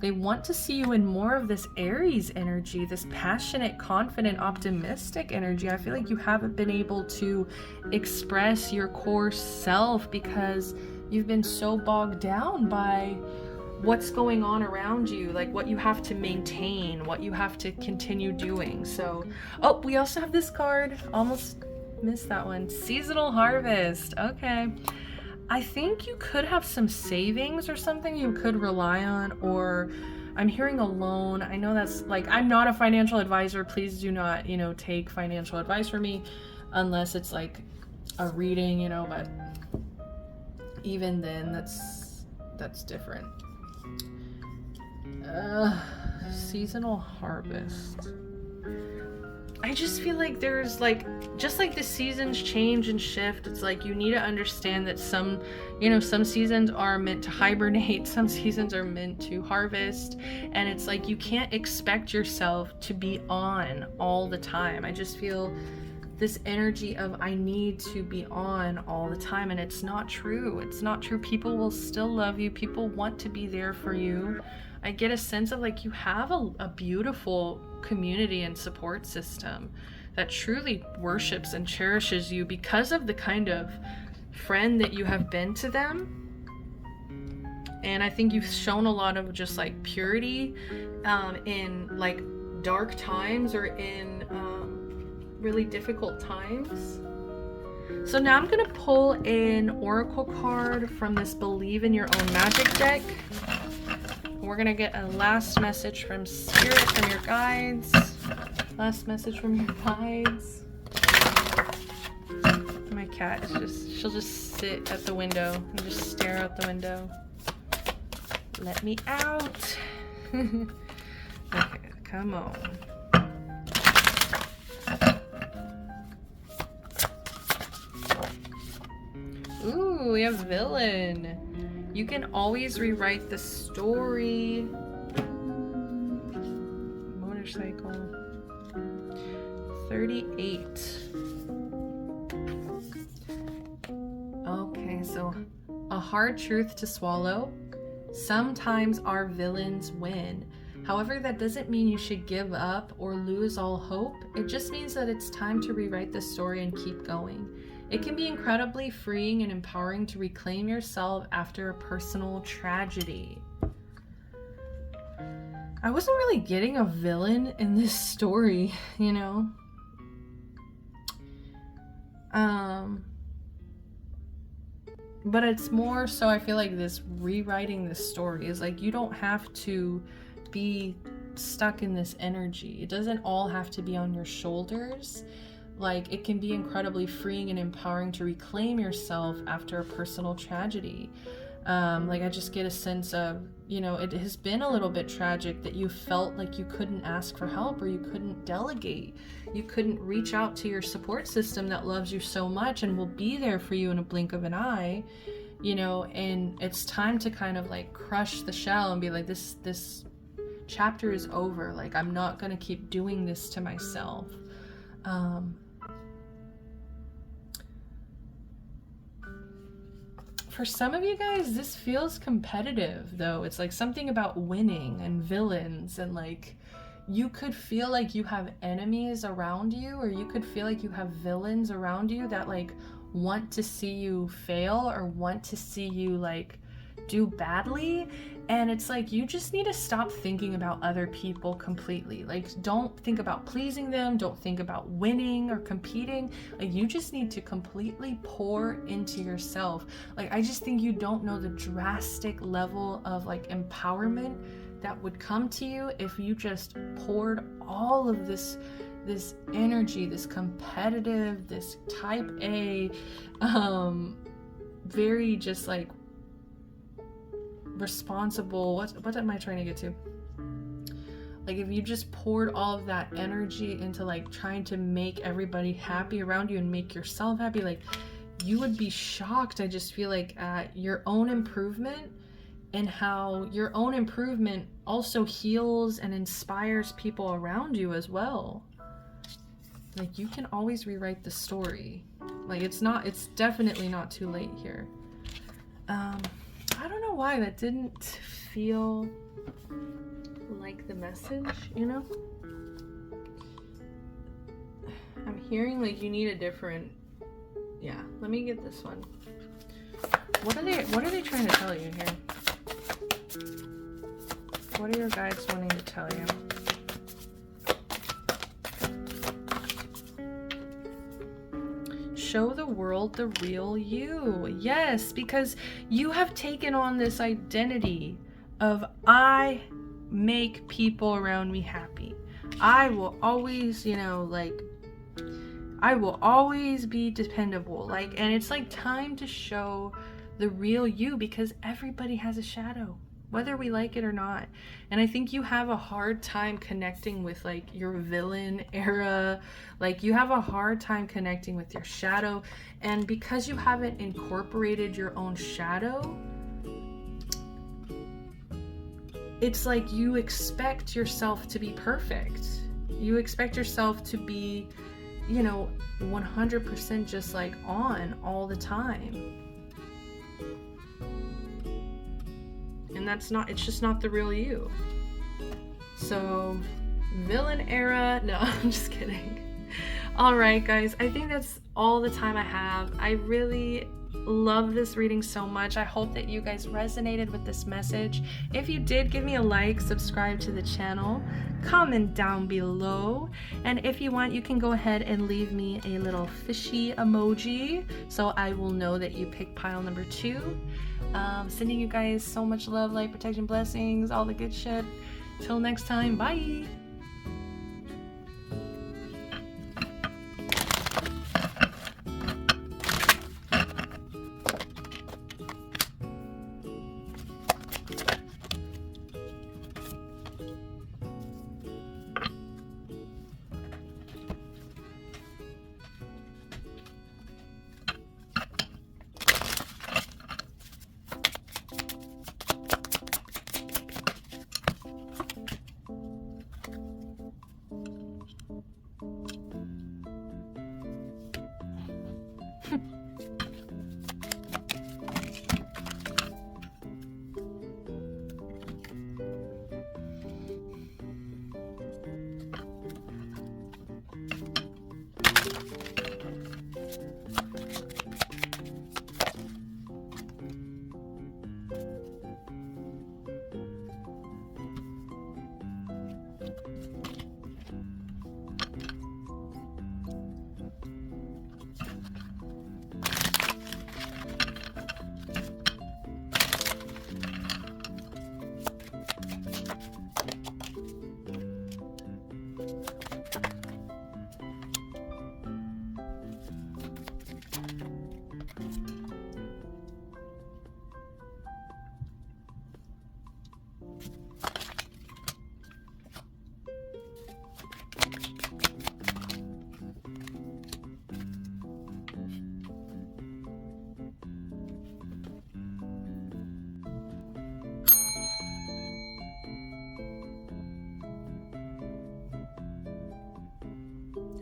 They want to see you in more of this Aries energy, this passionate, confident, optimistic energy. I feel like you haven't been able to express your core self because you've been so bogged down by what's going on around you, like what you have to maintain, what you have to continue doing. So, oh, we also have this card. Almost missed that one. Seasonal harvest. Okay. I think you could have some savings or something you could rely on, or I'm hearing a loan. I know that's like, I'm not a financial advisor. Please do not, take financial advice from me unless it's like a reading, but even then that's different. Seasonal harvest. I just feel like there's like, just like the seasons change and shift, it's like you need to understand that some seasons are meant to hibernate, some seasons are meant to harvest, and it's like you can't expect yourself to be on all the time. I just feel this energy of I need to be on all the time, and it's not true. It's not true. People will still love you. People want to be there for you. I get a sense of like you have a beautiful community and support system that truly worships and cherishes you because of the kind of friend that you have been to them. And I think you've shown a lot of just like purity in like dark times or in really difficult times. So now I'm gonna pull an oracle card from this Believe in Your Own Magic deck. We're gonna get a last message from Spirit, from your guides. Last message from your guides. My cat is she'll just sit at the window and just stare out the window. Let me out. Okay, come on. Ooh, we have villain. You can always rewrite the story. Motorcycle. 38. Okay, so a hard truth to swallow. Sometimes our villains win. However, that doesn't mean you should give up or lose all hope. It just means that it's time to rewrite the story and keep going. It can be incredibly freeing and empowering to reclaim yourself after a personal tragedy. I wasn't really getting a villain in this story, you know? But it's more so I feel like this rewriting this story is like you don't have to be stuck in this energy. It doesn't all have to be on your shoulders. Like, it can be incredibly freeing and empowering to reclaim yourself after a personal tragedy. Like, I just get a sense of, you know, it has been a little bit tragic that you felt like you couldn't ask for help or you couldn't delegate. You couldn't reach out to your support system that loves you so much and will be there for you in a blink of an eye, you know, and it's time to kind of like crush the shell and be like, this chapter is over. Like, I'm not going to keep doing this to myself. For some of you guys, this feels competitive, though. It's like something about winning and villains, and like you could feel like you have enemies around you, or you could feel like you have villains around you that like want to see you fail or want to see you like do badly. And it's like you just need to stop thinking about other people completely. Like, don't think about pleasing them, don't think about winning or competing. Like, you just need to completely pour into yourself. Like, I just think you don't know the drastic level of like empowerment that would come to you if you just poured all of this energy, this competitive, this type A, very just like responsible, what am I trying to get to? Like, if you just poured all of that energy into like trying to make everybody happy around you and make yourself happy, like you would be shocked, I just feel like, at your own improvement and how your own improvement also heals and inspires people around you as well. Like, you can always rewrite the story. Like, it's definitely not too late here. I don't know why that didn't feel like the message, you know? I'm hearing like you need a different, yeah, let me get this one. What are they trying to tell you here? What are your guides wanting to tell you? Show the world the real you. Yes, because you have taken on this identity of I make people around me happy. I will always, you know, like I will always be dependable. Like, and it's like time to show the real you, because everybody has a shadow. whether we like it or not. And I think you have a hard time connecting with like your villain era, like you have a hard time connecting with your shadow. And because you haven't incorporated your own shadow, it's like you expect yourself to be perfect. You expect yourself to be, you know, 100% just like on all the time. And that's not, it's just not the real you. So, villain era, no, I'm just kidding. All right, guys, I think that's all the time I have. I really love this reading so much. I hope that you guys resonated with this message. If you did, give me a like, subscribe to the channel, comment down below, and if you want, you can go ahead and leave me a little fishy emoji so I will know that you picked pile number 2. Sending you guys so much love, light, protection, blessings, all the good shit. Till next time, bye.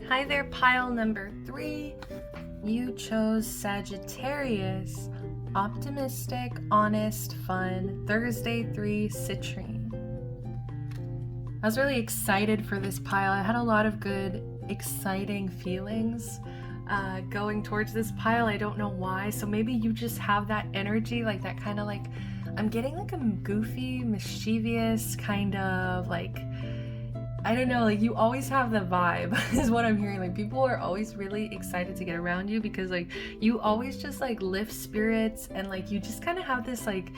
Hi there, pile number 3. You chose Sagittarius, optimistic, honest, fun, Thursday 3, citrine. I was really excited for this pile. I had a lot of good, exciting feelings going towards this pile. I don't know why. So maybe you just have that energy, like that kind of like, I'm getting like a goofy, mischievous kind of like, I don't know, like you always have the vibe is what I'm hearing. Like people are always really excited to get around you because like you always just like lift spirits and like you just kind of have this like,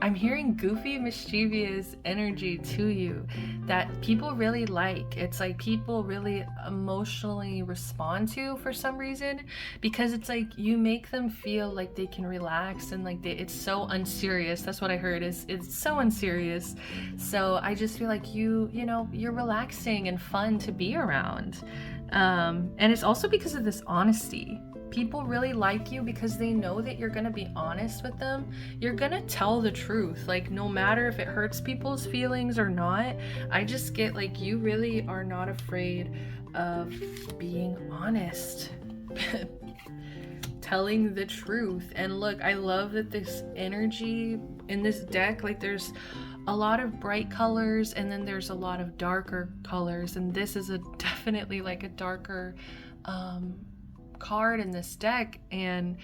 I'm hearing goofy, mischievous energy to you that people really like. It's like people really emotionally respond to for some reason because it's like you make them feel like they can relax and like it's so unserious. That's what I heard, is it's so unserious. So I just feel like you know, you're relaxing and fun to be around. And it's also because of this honesty. People really like you because they know that you're gonna be honest with them. You're gonna tell the truth, like no matter if it hurts people's feelings or not. I just get like you really are not afraid of being honest. Telling the truth. And look, I love that this energy in this deck, like there's a lot of bright colors and then there's a lot of darker colors, and this is definitely like a darker card in this deck. And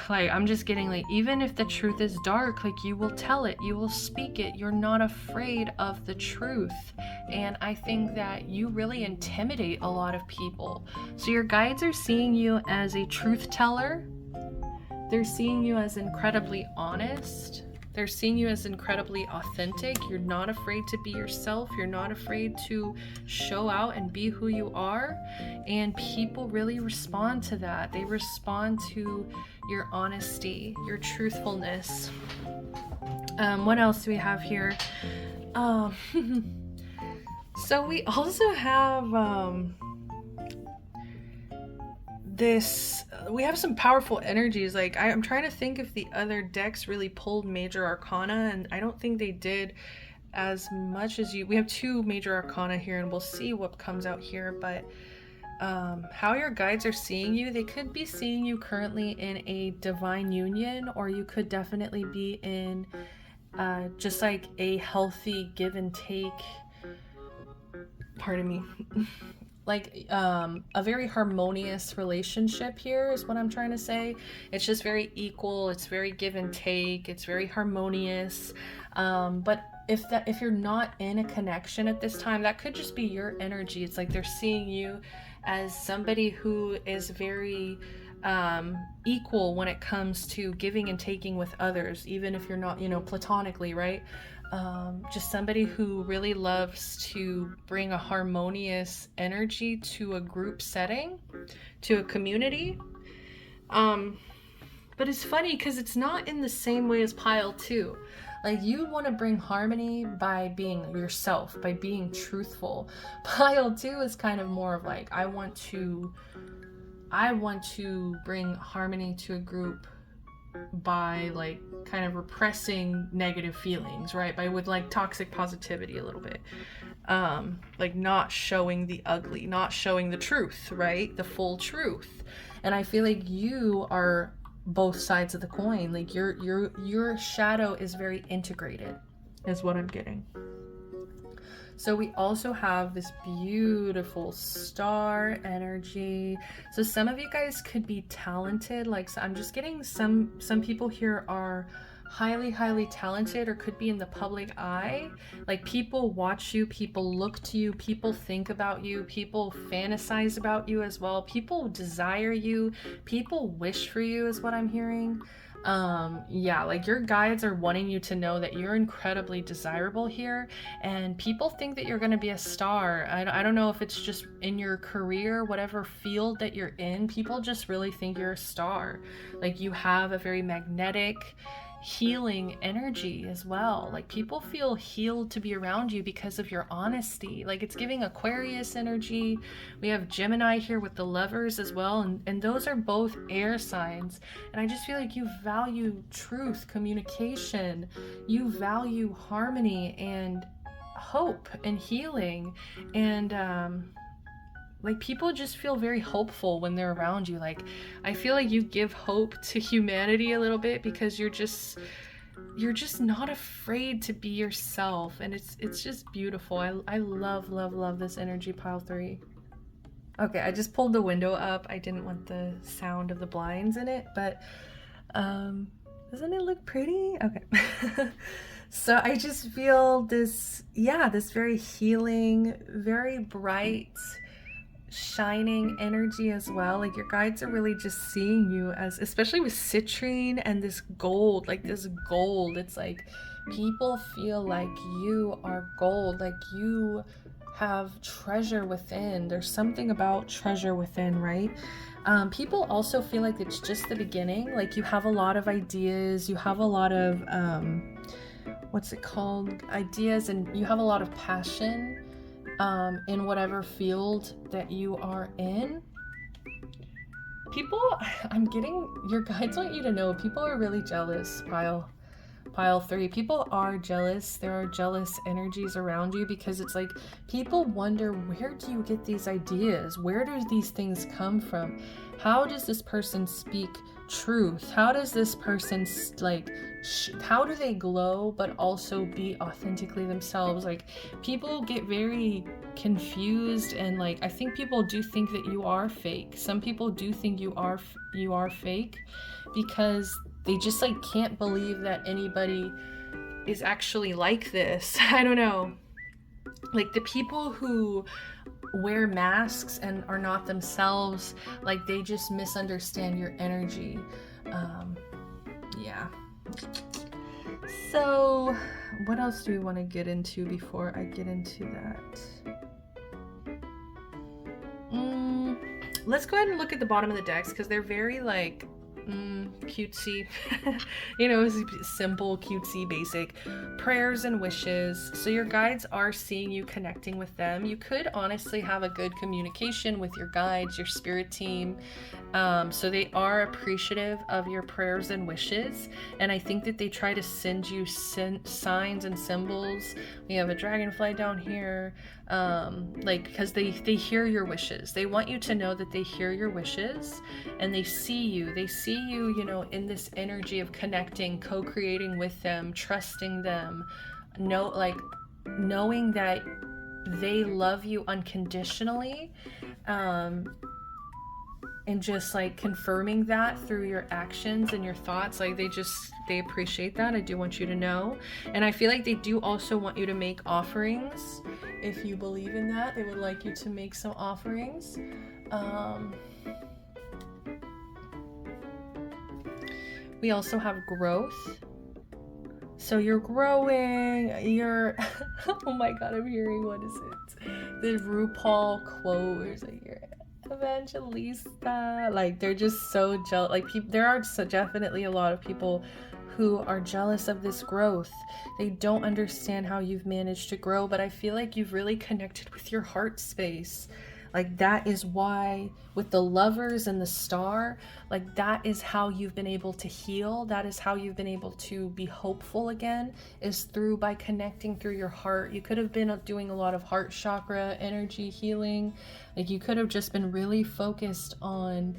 like I'm just getting like, even if the truth is dark, like you will tell it, you will speak it, you're not afraid of the truth. And I think that you really intimidate a lot of people. So your guides are seeing you as a truth teller. They're seeing you as incredibly honest. They're seeing you as incredibly authentic. You're not afraid to be yourself. You're not afraid to show out and be who you are. And people really respond to that. They respond to your honesty, your truthfulness. What else do we have here? So we also have we have some powerful energies. Like I'm trying to think if the other decks really pulled major arcana, and I don't think they did as much as we have 2 major arcana here, and we'll see what comes out here. But how your guides are seeing you, they could be seeing you currently in a divine union, or you could definitely be in just like a healthy give and take, pardon me, like a very harmonious relationship here is what I'm trying to say. It's just very equal, it's very give and take, it's very harmonious. But if you're not in a connection at this time, that could just be your energy. It's like they're seeing you as somebody who is very equal when it comes to giving and taking with others, even if you're not, platonically, right? Just somebody who really loves to bring a harmonious energy to a group setting, to a community. But it's funny because it's not in the same way as pile 2. Like, you want to bring harmony by being yourself, by being truthful. Pile 2 is kind of more of like, I want to bring harmony to a group by like kind of repressing negative feelings, right? With like toxic positivity a little bit. Like not showing the ugly, not showing the truth, right? The full truth. And I feel like you are both sides of the coin. Like your shadow is very integrated, is what I'm getting. So we also have this beautiful star energy. So some of you guys could be talented. Like, so I'm just getting some people here are highly talented, or could be in the public eye. Like, people watch you, people look to you, people think about you, people fantasize about you as well. People desire you, people wish for you is what I'm hearing. Yeah, like your guides are wanting you to know that you're incredibly desirable here, and people think that you're going to be a star. I don't know if it's just in your career, whatever field that you're in, people just really think you're a star. Like, you have a very magnetic, healing energy as well. Like, people feel healed to be around you because of your honesty. Like, it's giving Aquarius energy. We have Gemini here with the Lovers as well, and those are both air signs. And I just feel like you value truth, communication, you value harmony and hope and healing, and like, people just feel very hopeful when they're around you. Like, I feel like you give hope to humanity a little bit because you're just not afraid to be yourself, and it's just beautiful. I love this energy, pile 3. Okay, I just pulled the window up. I didn't want the sound of the blinds in it, but doesn't it look pretty? Okay. So I just feel this very healing, very bright, shining energy as well. Like, your guides are really just seeing you as, especially with citrine and this gold, it's like people feel like you are gold, like you have treasure within. There's something about treasure within, right? People also feel like it's just the beginning. Like, you have a lot of ideas, you have a lot of ideas, and you have a lot of passion in whatever field that you are in. I'm getting, your guides want you to know, people are really jealous, pile 3. People are jealous. There are jealous energies around you, because it's like people wonder, where do you get these ideas? Where do these things come from? How does this person speak truth? How does this person how do they glow but also be authentically themselves? Like, people get very confused, and like, I think people do think that you are fake. Some people do think you are fake, because they just like can't believe that anybody is actually like this. I don't know. Like, the people who wear masks and are not themselves, like, they just misunderstand your energy. Yeah. So what else do we want to get into before I get into that? Let's go ahead and look at the bottom of the decks, because they're very like cutesy, simple, cutesy, basic prayers and wishes. So your guides are seeing you connecting with them. You could honestly have a good communication with your guides, your spirit team. So they are appreciative of your prayers and wishes. And I think that they try to send you signs and symbols. We have a dragonfly down here. Because they hear your wishes. They want you to know that they hear your wishes and they see you, in this energy of connecting, co-creating with them, trusting them, knowing that they love you unconditionally, and just like confirming that through your actions and your thoughts. Like they appreciate that. I do want you to know. And I feel like they do also want you to make offerings. If you believe in that, they would like you to make some offerings. We also have growth. So you're growing, oh my God, I'm hearing, what is it? The RuPaul quote, where it's like, you're evangelista. Like, they're just so jealous. Like, there are definitely a lot of people who are jealous of this growth. They don't understand how you've managed to grow, but I feel like you've really connected with your heart space. Like, that is why with the Lovers and the Star, like, that is how you've been able to heal. That is how you've been able to be hopeful again, is by connecting through your heart. You could have been doing a lot of heart chakra energy healing. Like, you could have just been really focused on,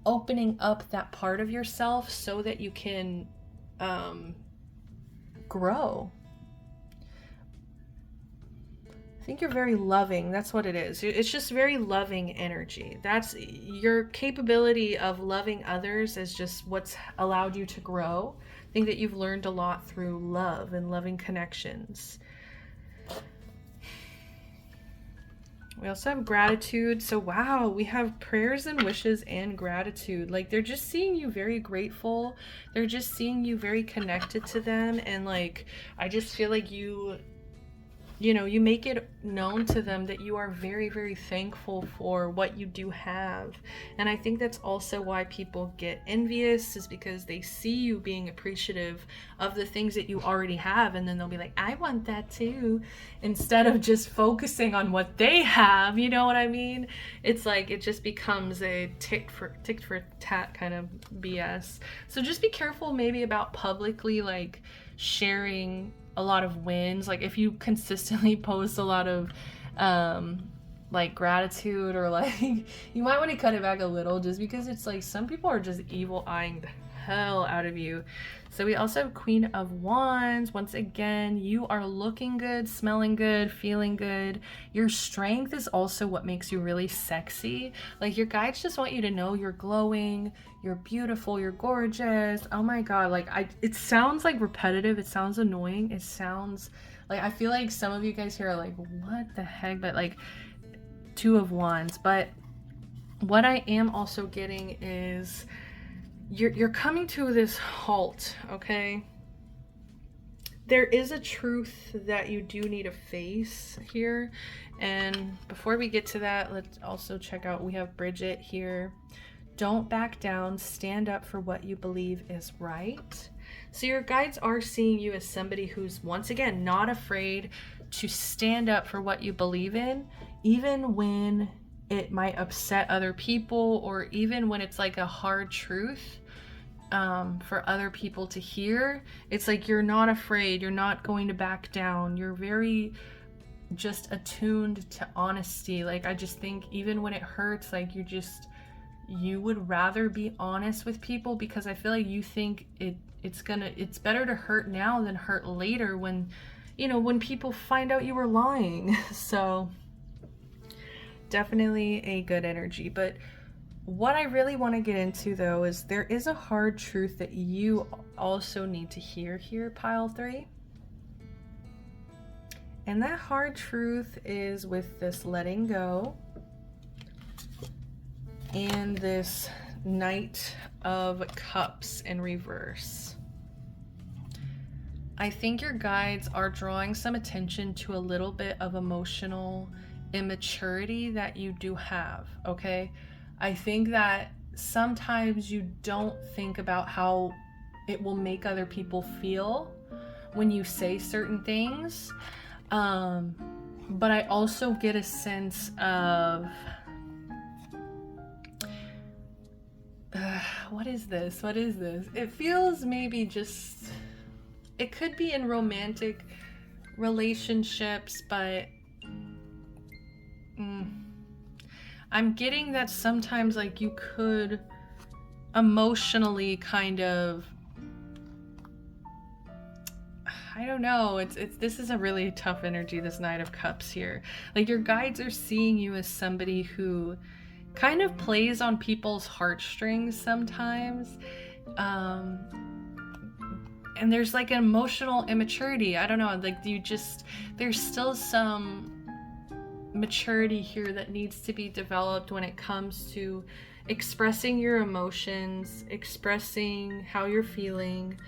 opening up that part of yourself so that you can grow. I think you're very loving. That's what it is. It's just very loving energy. That's your capability of loving others, is just what's allowed you to grow. I think that you've learned a lot through love and loving connections. We also have gratitude. So wow, we have prayers and wishes and gratitude. Like, they're just seeing you very grateful. They're just seeing you very connected to them. And like, I just feel like you make it known to them that you are very, very thankful for what you do have. And I think that's also why people get envious, is because they see you being appreciative of the things that you already have. And then they'll be like, I want that too. Instead of just focusing on what they have, you know what I mean? It's like, it just becomes a tick for tat kind of BS. So just be careful maybe about publicly like sharing a lot of wins. Like, if you consistently post a lot of like gratitude, or like, you might want to cut it back a little, just because it's like some people are just evil eyeing the hell out of you. So we also have Queen of Wands. Once again, you are looking good, smelling good, feeling good. Your strength is also what makes you really sexy. Like, your guides just want you to know you're glowing, you're beautiful, you're gorgeous. Oh my God, like, it sounds like repetitive, it sounds annoying, it sounds like, I feel like some of you guys here are like, what the heck? But like, Two of Wands. But what I am also getting is you're coming to this halt, okay? There is a truth that you do need to face here. And before we get to that, let's also check out, we have Bridget here. Don't back down, stand up for what you believe is right. So your guides are seeing you as somebody who's, once again, not afraid to stand up for what you believe in, even when it might upset other people, or even when it's like a hard truth for other people to hear. It's like, you're not afraid, you're not going to back down, you're very just attuned to honesty. Like, I just think even when it hurts, like, you would rather be honest with people, because I feel like you think it's better to hurt now than hurt later, when people find out you were lying. So definitely a good energy. But what I really want to get into, though, is there is a hard truth that you also need to hear here, pile 3. And that hard truth is with this letting go and this Knight of Cups in reverse. I think your guides are drawing some attention to a little bit of emotional immaturity that you do have, okay? I think that sometimes you don't think about how it will make other people feel when you say certain things. But I also get a sense of what is this? It feels maybe just, it could be in romantic relationships, but I'm getting that sometimes like you could emotionally kind of, I don't know, this is a really tough energy, this Knight of Cups here. Like your guides are seeing you as somebody who kind of plays on people's heartstrings sometimes. And there's like an emotional immaturity. I don't know, like there's still some maturity here that needs to be developed when it comes to expressing your emotions, expressing how you're feeling.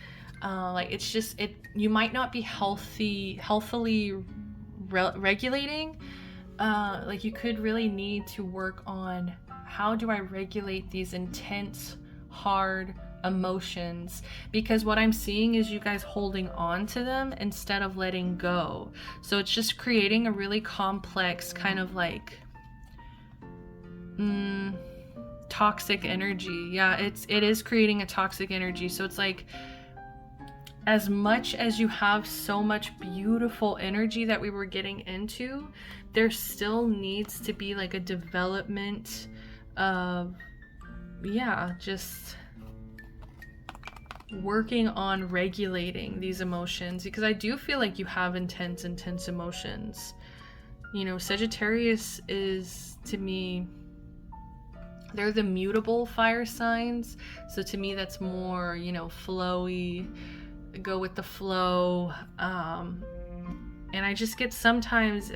Like it's just, you might not be healthily regulating. Like you could really need to work on, how do I regulate these intense, hard emotions? Because what I'm seeing is you guys holding on to them instead of letting go. So it's just creating a really complex kind of like toxic energy. Yeah, it is creating a toxic energy. So it's like, as much as you have so much beautiful energy that we were getting into, there still needs to be like a development of, yeah, just working on regulating these emotions, because I do feel like you have intense emotions. You know, Sagittarius is, to me, they're the mutable fire signs. So to me, that's more, you know, flowy, go with the flow. And I just get sometimes,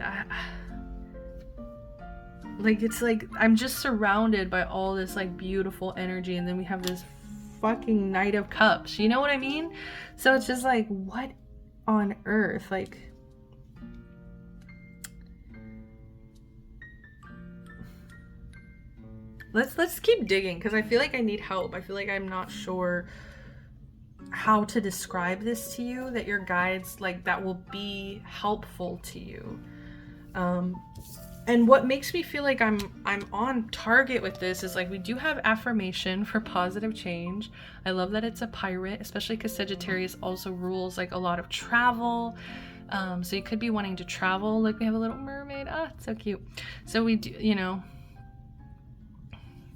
like, it's like I'm just surrounded by all this like beautiful energy, and then we have this fucking Knight of Cups, you know what I mean? So it's just like, what on earth? Like, let's keep digging, because I feel like I need help. I feel like I'm not sure how to describe this to you, that your guides, like, that will be helpful to you. And what makes me feel like I'm on target with this is, like, we do have affirmation for positive change. I love that it's a pirate, especially because Sagittarius also rules like a lot of travel. So you could be wanting to travel. Like, we have a little mermaid. Ah, it's so cute. So we do, you know,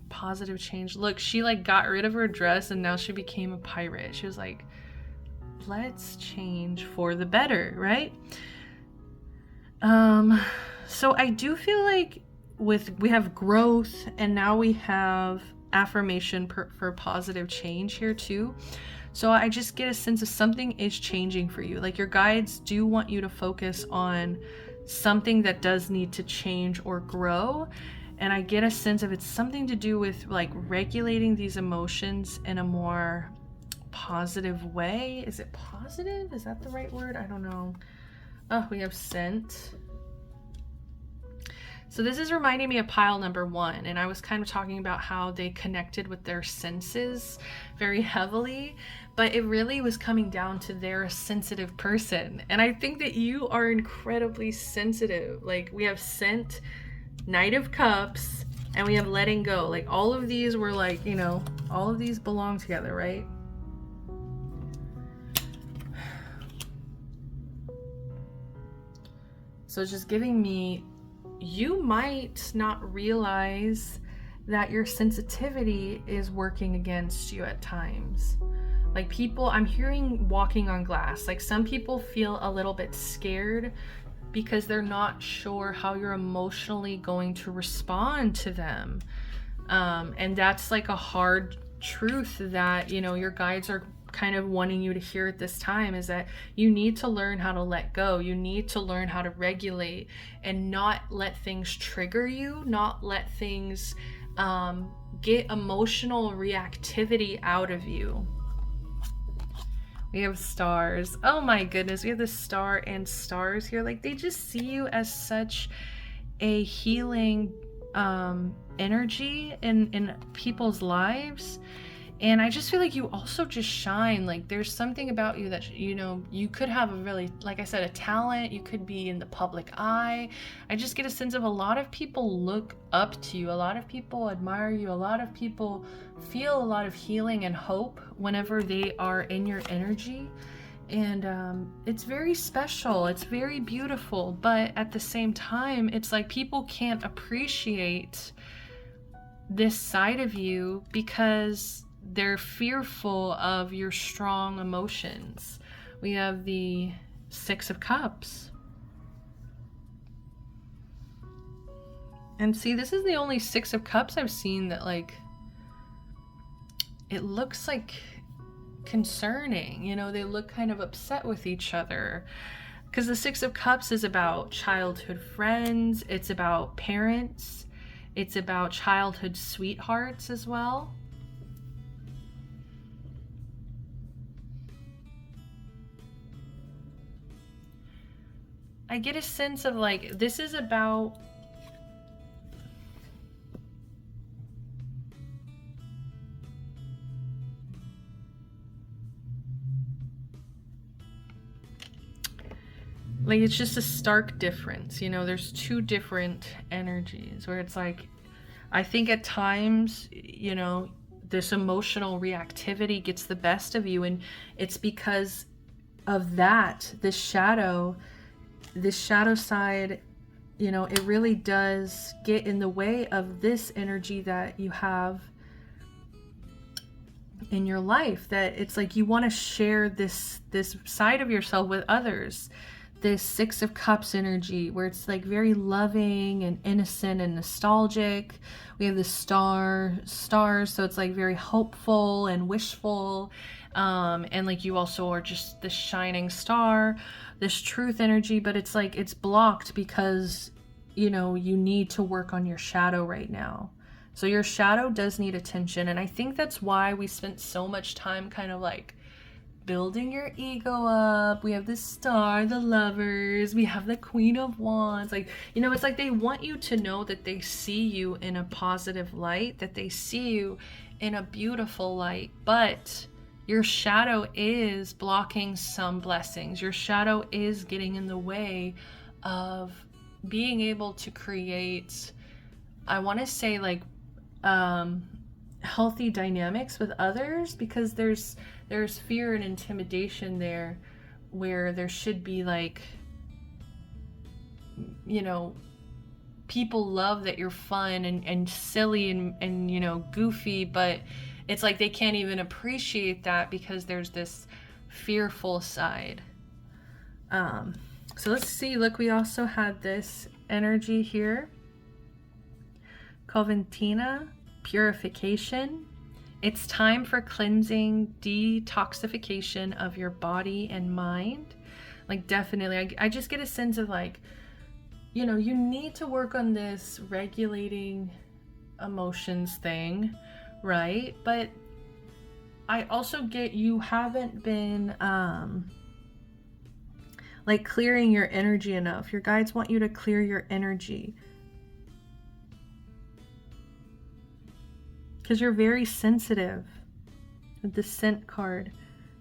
positive change. Look, she like got rid of her dress and now she became a pirate. She was like, let's change for the better, right? So I do feel like we have growth, and now we have affirmation for positive change here too. So I just get a sense of something is changing for you. Like, your guides do want you to focus on something that does need to change or grow. And I get a sense of it's something to do with like regulating these emotions in a more positive way. Is it positive? Is that the right word? I don't know. Oh, we have scent. So this is reminding me of pile number 1, and I was kind of talking about how they connected with their senses very heavily, but it really was coming down to they're a sensitive person. And I think that you are incredibly sensitive. Like, we have scent, Knight of Cups, and we have letting go. Like, all of these were like, you know, all of these belong together, right? So it's just giving me, you might not realize that your sensitivity is working against you at times. Like, people, I'm hearing walking on glass. Like, some people feel a little bit scared because they're not sure how you're emotionally going to respond to them. And that's like a hard truth that, you know, your guides are kind of wanting you to hear at this time, is that you need to learn how to let go. You need to learn how to regulate and not let things trigger you, not let things get emotional reactivity out of you. We have stars. Oh my goodness, we have the star and stars here. Like, they just see you as such a healing energy in people's lives. And I just feel like you also just shine. Like there's something about you that, you know, you could have a really, like I said, a talent. You could be in the public eye. I just get a sense of a lot of people look up to you. A lot of people admire you. A lot of people feel a lot of healing and hope whenever they are in your energy. And it's very special. It's very beautiful. But at the same time, it's like people can't appreciate this side of you because they're fearful of your strong emotions. We have the Six of Cups. And see, this is the only Six of Cups I've seen that, like, it looks like concerning. You know, they look kind of upset with each other. Because the Six of Cups is about childhood friends. It's about parents. It's about childhood sweethearts as well. I get a sense of like, this is about like, it's just a stark difference, you know. There's two different energies where it's like, I think at times, you know, this emotional reactivity gets the best of you, and it's because of that, this shadow side, you know, it really does get in the way of this energy that you have in your life. That it's like you want to share this side of yourself with others. This Six of Cups energy where it's like very loving and innocent and nostalgic. We have the stars, so it's like very hopeful and wishful. And like you also are just the shining star, this truth energy, but it's like it's blocked because, you know, you need to work on your shadow right now. So your shadow does need attention. And I think that's why we spent so much time kind of like building your ego up. We have the Star, the Lovers, we have the Queen of Wands. Like, you know, it's like they want you to know that they see you in a positive light, that they see you in a beautiful light, but your shadow is blocking some blessings. Your shadow is getting in the way of being able to create, I want to say, like, healthy dynamics with others, because there's fear and intimidation there, where there should be, like, you know, people love that you're fun and silly and you know, goofy, but it's like they can't even appreciate that because there's this fearful side. So let's see. Look, we also had this energy here. Coventina, purification. It's time for cleansing, detoxification of your body and mind. Like, definitely, I just get a sense of, like, you know, you need to work on this regulating emotions thing, right? But I also get you haven't been like clearing your energy enough. Your guides want you to clear your energy because you're very sensitive. With the Scent card,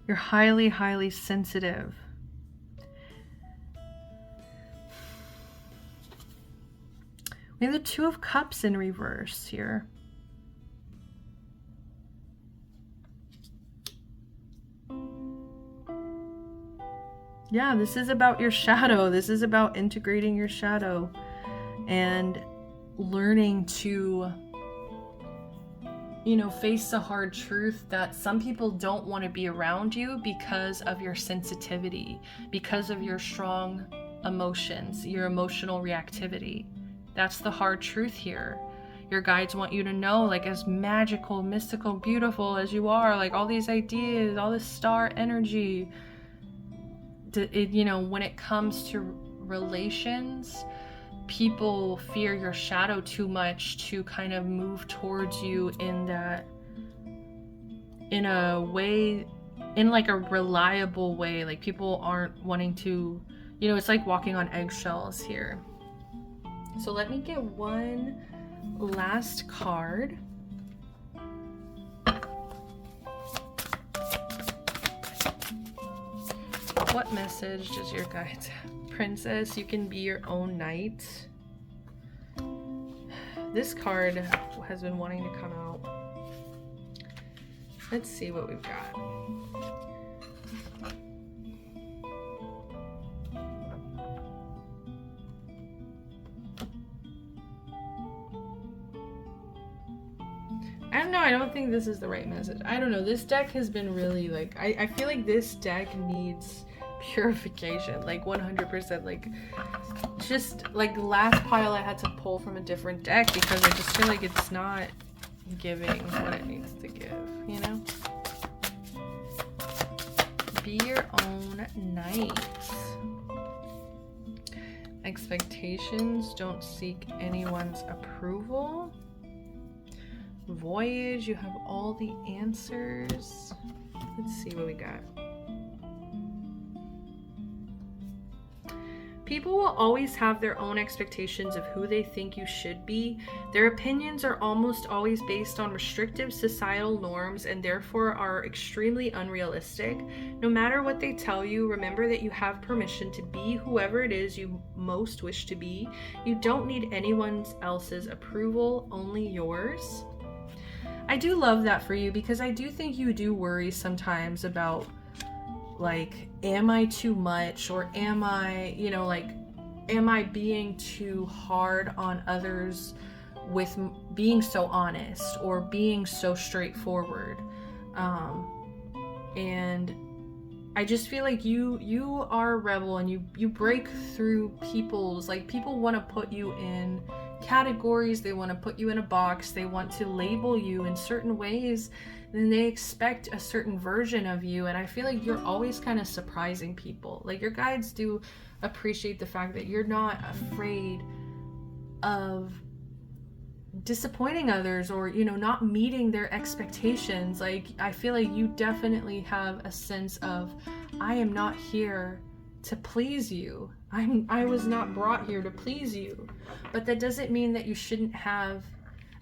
you're highly, highly sensitive. We have the Two of Cups in reverse here. Yeah, this is about your shadow. This is about integrating your shadow and learning to, you know, face the hard truth that some people don't want to be around you because of your sensitivity, because of your strong emotions, your emotional reactivity. That's the hard truth here. Your guides want you to know, like, as magical, mystical, beautiful as you are, like all these ideas, all this star energy, you know, when it comes to relations, people fear your shadow too much to kind of move towards you in a way, in like a reliable way. Like, people aren't wanting to, you know, it's like walking on eggshells here. So let me get one last card. What message does your guides have? Princess, you can be your own knight. This card has been wanting to come out. Let's see what we've got. I don't know, I don't think this is the right message. I don't know, this deck has been really like, I feel like this deck needs purification, like 100%. Like, just like the last pile I had to pull from a different deck because I just feel like it's not giving what it needs to give, you know? Be your own knight. Expectations, don't seek anyone's approval. Voyage, you have all the answers. Let's see what we got. People will always have their own expectations of who they think you should be. Their opinions are almost always based on restrictive societal norms and therefore are extremely unrealistic. No matter what they tell you, remember that you have permission to be whoever it is you most wish to be. You don't need anyone else's approval, only yours. I do love that for you because I do think you do worry sometimes about, like, am I too much, or am I, you know, like, am I being too hard on others with being so honest or being so straightforward? And I just feel like you are a rebel, and you break through people's, like, people want to put you in categories, they want to put you in a box, they want to label you in certain ways, then they expect a certain version of you. And I feel like you're always kind of surprising people. Like, your guides do appreciate the fact that you're not afraid of disappointing others or, you know, not meeting their expectations. Like, I feel like you definitely have a sense of, I am not here to please you. I was not brought here to please you. But that doesn't mean that you shouldn't have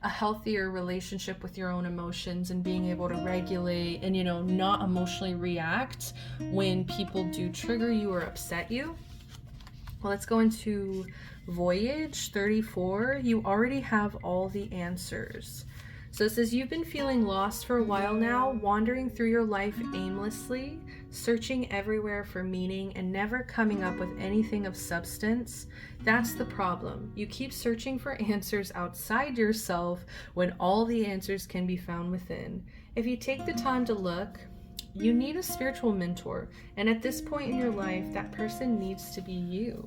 a healthier relationship with your own emotions and being able to regulate and, you know, not emotionally react when people do trigger you or upset you. Well, let's go into Voyage 34. You already have all the answers. So it says, you've been feeling lost for a while now, wandering through your life aimlessly, searching everywhere for meaning and never coming up with anything of substance. That's the problem. You keep searching for answers outside yourself when all the answers can be found within. If you take the time to look, you need a spiritual mentor. And at this point in your life, that person needs to be you.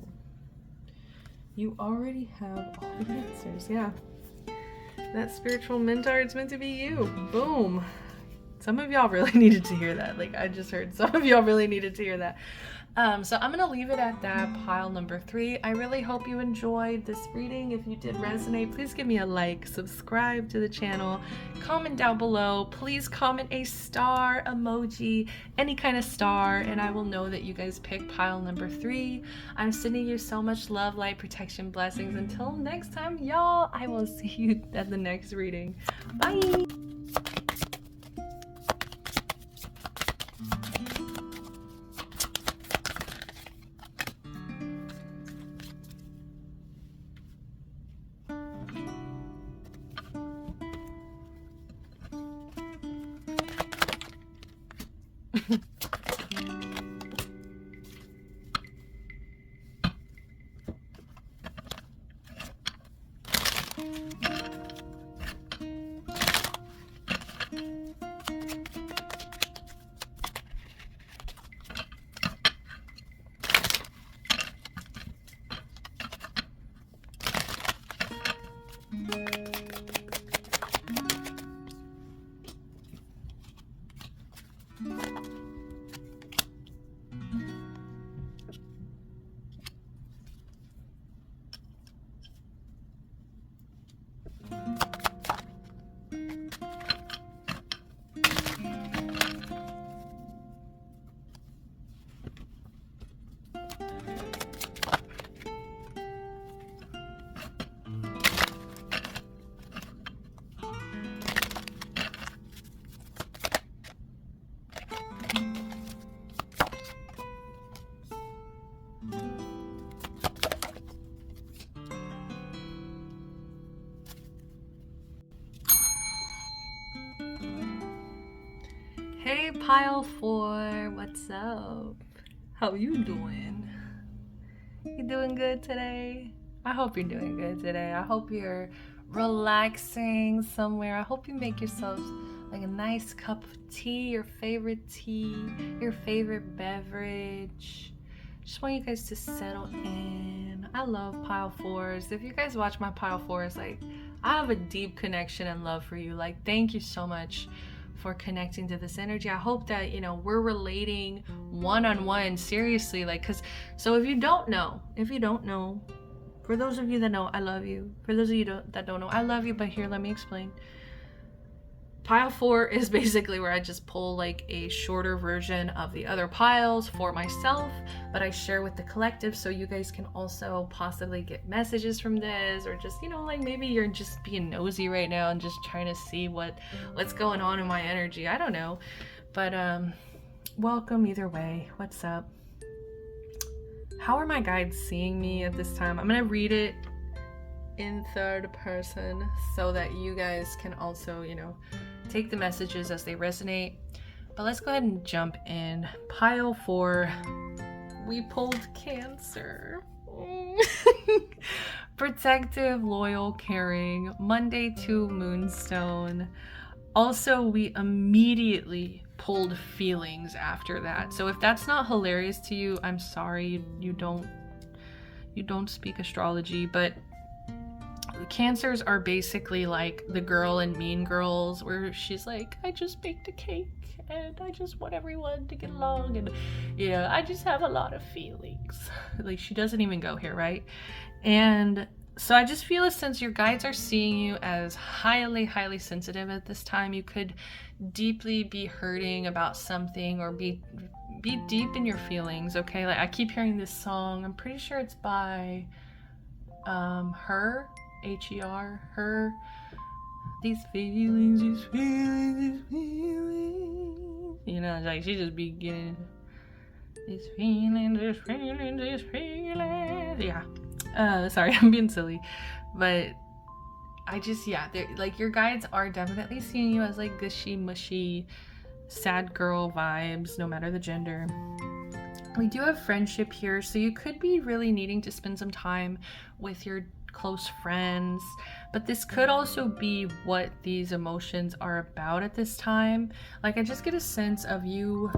You already have all the answers. Yeah. That spiritual mentor, it's meant to be you. Boom. Some of y'all really needed to hear that. Like, I just heard some of y'all really needed to hear that. So I'm going to leave it at that, pile number 3. I really hope you enjoyed this reading. If you did resonate, please give me a like, subscribe to the channel, comment down below. Please comment a star emoji, any kind of star, and I will know that you guys picked pile number 3. I'm sending you so much love, light, protection, blessings. Until next time, y'all, I will see you at the next reading. Bye! Hey, Pile 4, what's up? How you doing? You doing good today? I hope you're doing good today. I hope you're relaxing somewhere. I hope you make yourself like a nice cup of tea, your favorite beverage. Just want you guys to settle in. I love Pile 4s. If you guys watch my Pile 4s, like, I have a deep connection and love for you. Like, thank you so much for connecting to this energy. I hope that, you know, we're relating one-on-one, seriously, like, because, so if you don't know, for those of you that know, I love you. For those of you that don't know, I love you, but here, let me explain. Pile 4 is basically where I just pull like a shorter version of the other piles for myself, but I share with the collective so you guys can also possibly get messages from this, or just, you know, like maybe you're just being nosy right now and just trying to see what's going on in my energy. I don't know. But welcome either way. What's up? How are my guides seeing me at this time? I'm gonna read it in third person so that you guys can also, you know, take the messages as they resonate. But let's go ahead and jump in. Pile 4, we pulled Cancer. Protective, loyal, caring. Monday to Moonstone. Also, we immediately pulled feelings after that. So if that's not hilarious to you, I'm sorry, you don't speak astrology, but Cancers are basically like the girl in Mean Girls, where she's like, I just baked a cake and I just want everyone to get along, and yeah, I just have a lot of feelings. Like, she doesn't even go here, right? And so I just feel, since your guides are seeing you as highly sensitive at this time, you could deeply be hurting about something, or be deep in your feelings, okay? Like, I keep hearing this song. I'm pretty sure it's by Her, H-E-R, Her. These feelings. You know, like, she just be getting these feelings. Yeah. Sorry, I'm being silly. But I just, yeah, like, your guides are definitely seeing you as like gushy, mushy, sad girl vibes, no matter the gender. We do have friendship here, so you could be really needing to spend some time with your close friends, but this could also be what these emotions are about at this time. Like, I just get a sense of you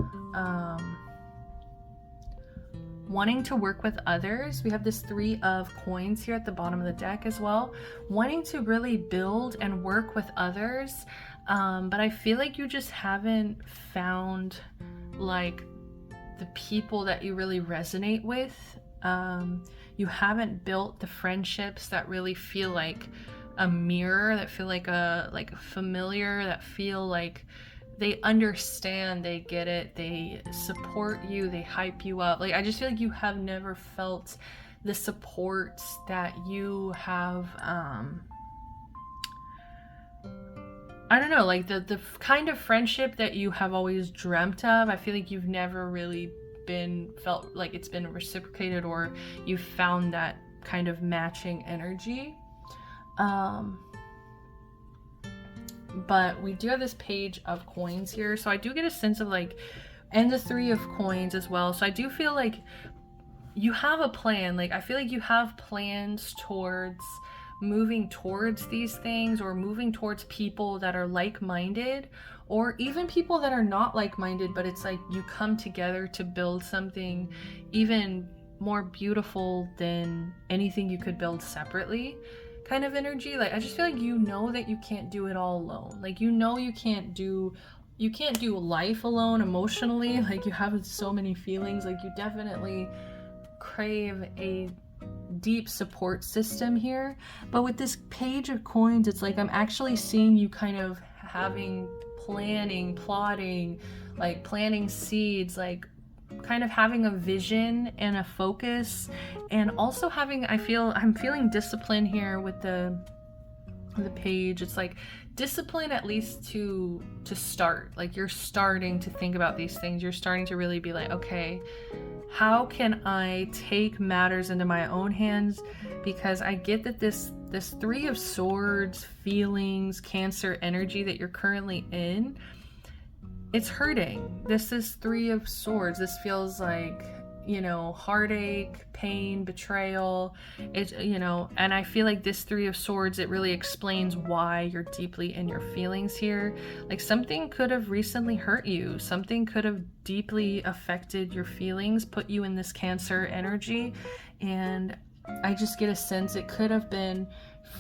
wanting to work with others. We have this 3 of coins here at the bottom of the deck as well, wanting to really build and work with others, but I feel like you just haven't found like the people that you really resonate with. You haven't built the friendships that really feel like a mirror, that feel like a familiar, that feel like they understand, they get it, they support you, they hype you up. Like, I just feel like you have never felt the support that you have, I don't know, like the kind of friendship that you have always dreamt of. I feel like you've never really felt like it's been reciprocated, or you found that kind of matching energy. But we do have this page of coins here, so I do get a sense of like, and the 3 of coins as well. So I do feel like you have a plan. Like, I feel like you have plans towards moving towards these things, or moving towards people that are like-minded, or even people that are not like-minded, but it's like you come together to build something even more beautiful than anything you could build separately, kind of energy. Like, I just feel like you know that you can't do it all alone. Like, you know you can't do life alone emotionally. Like, you have so many feelings. Like, you definitely crave a deep support system here. But with this page of coins, it's like I'm actually seeing you kind of plotting, like planting seeds, like kind of having a vision and a focus, and also I'm feeling discipline here with the page. It's like discipline, at least to start. Like, you're starting to think about these things. You're starting to really be like, okay, how can I take matters into my own hands? Because I get that this 3 of Swords, feelings, Cancer energy that you're currently in, it's hurting. This is Three of Swords. This feels like, heartache, pain, betrayal. It's, and I feel like this Three of Swords, it really explains why you're deeply in your feelings here. Like something could have recently hurt you. Something could have deeply affected your feelings, put you in this Cancer energy. And I just get a sense it could have been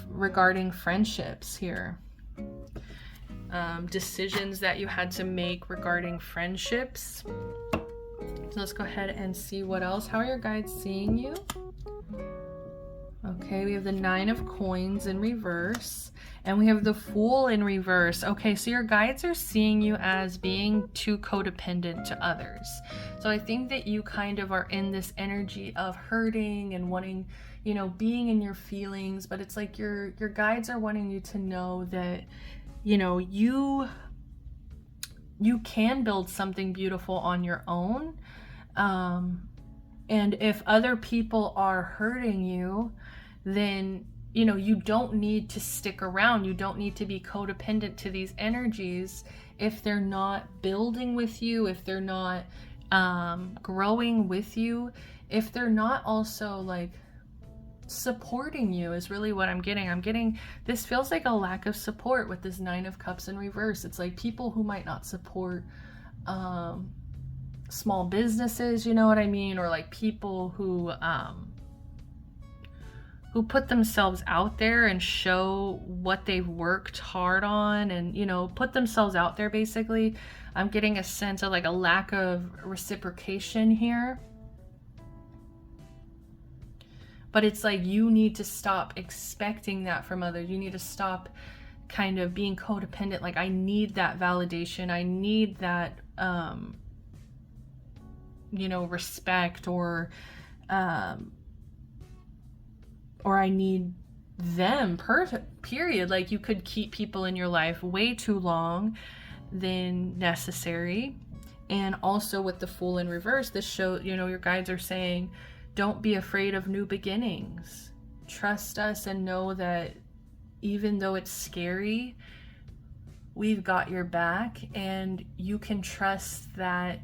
regarding friendships here. Decisions that you had to make regarding friendships. So let's go ahead and see what else. How are your guides seeing you? Okay, we have the Nine of Coins in reverse, and we have the Fool in reverse. Okay, so your guides are seeing you as being too codependent to others. So I think that you kind of are in this energy of hurting and wanting, being in your feelings, but it's like your guides are wanting you to know that, you can build something beautiful on your own. And if other people are hurting you, then, you don't need to stick around. You don't need to be codependent to these energies if they're not building with you, if they're not growing with you, if they're not also like supporting you is really what I'm getting. This feels like a lack of support with this Nine of Cups in reverse. It's like people who might not support small businesses, you know what I mean? Or like people who put themselves out there and show what they've worked hard on and, put themselves out there basically. I'm getting a sense of like a lack of reciprocation here. But it's like you need to stop expecting that from others. You need to stop kind of being codependent. Like I need that validation. I need that, respect or I need them, period. Like you could keep people in your life way too long than necessary. And also with the Fool in reverse, this show, your guides are saying, don't be afraid of new beginnings. Trust us and know that even though it's scary, we've got your back, and you can trust that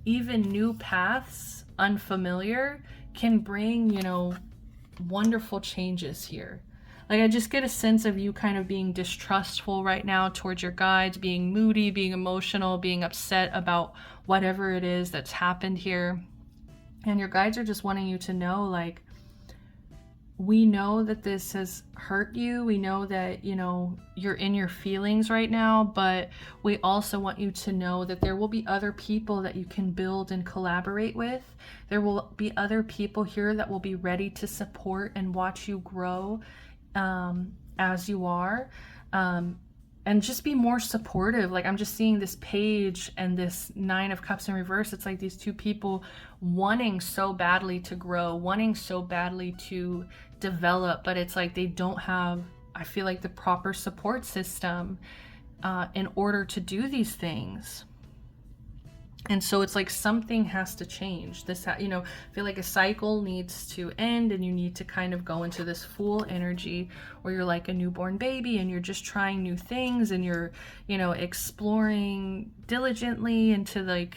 even new paths, unfamiliar, can bring, wonderful changes here. Like I just get a sense of you kind of being distrustful right now towards your guides, being moody, being emotional, being upset about whatever it is that's happened here. And your guides are just wanting you to know, like, we know that this has hurt you. We know that, you're in your feelings right now, but we also want you to know that there will be other people that you can build and collaborate with. There will be other people here that will be ready to support and watch you grow as you are. And just be more supportive. Like I'm just seeing this page and this Nine of Cups in reverse. It's like these two people wanting so badly to grow, wanting so badly to develop, but it's like they don't have, I feel like, the proper support system in order to do these things. And so it's like something has to change. I feel like a cycle needs to end, and you need to kind of go into this Fool energy where you're like a newborn baby and you're just trying new things and you're, exploring diligently into like,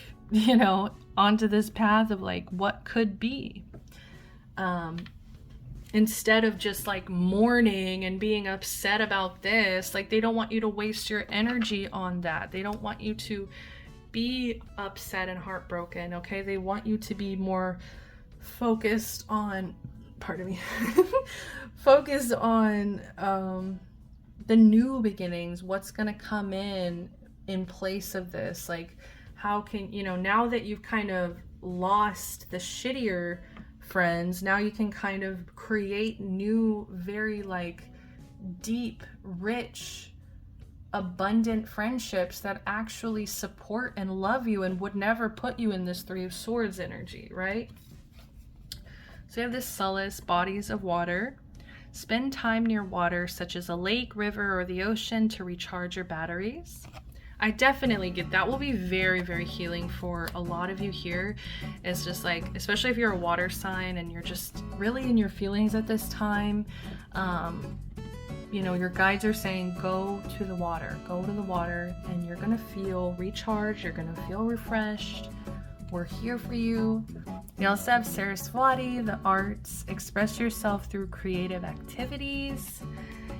onto this path of like what could be. Instead of just like mourning and being upset about this, like they don't want you to waste your energy on that. They don't want you to be upset and heartbroken, okay? They want you to be more focused on, focused on the new beginnings, what's gonna come in place of this. Like, how can, now that you've kind of lost the shittier friends, now you can kind of create new, very like deep, rich, abundant friendships that actually support and love you and would never put you in this Three of Swords energy, right? So you have this solace, bodies of water. Spend time near water, such as a lake, river, or the ocean, to recharge your batteries. I definitely get that. Will be very, very healing for a lot of you here. It's just like, especially if you're a water sign and you're just really in your feelings at this time, you know, your guides are saying go to the water, and you're gonna feel recharged, you're gonna feel refreshed. We're here for you. We also have Saraswati, the arts. Express yourself through creative activities.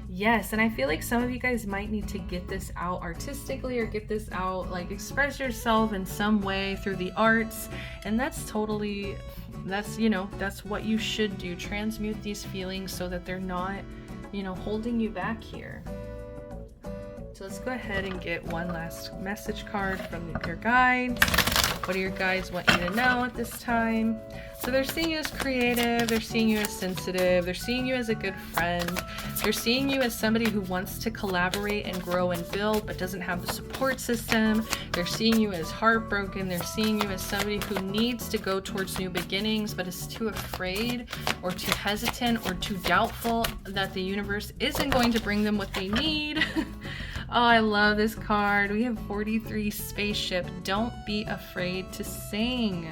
Yes, and I feel like some of you guys might need to get this out artistically, or get this out, like express yourself in some way through the arts. And that's totally, that's, you know, that's what you should do. Transmute these feelings so that they're not, you know, holding you back here. So let's go ahead and get one last message card from your guides. What do your guides want you to know at this time? So they're seeing you as creative, they're seeing you as sensitive, they're seeing you as a good friend, they're seeing you as somebody who wants to collaborate and grow and build but doesn't have the support system. They're seeing you as heartbroken, they're seeing you as somebody who needs to go towards new beginnings but is too afraid or too hesitant or too doubtful that the universe isn't going to bring them what they need. Oh, I love this card. We have 43 spaceship. Don't be afraid to sing.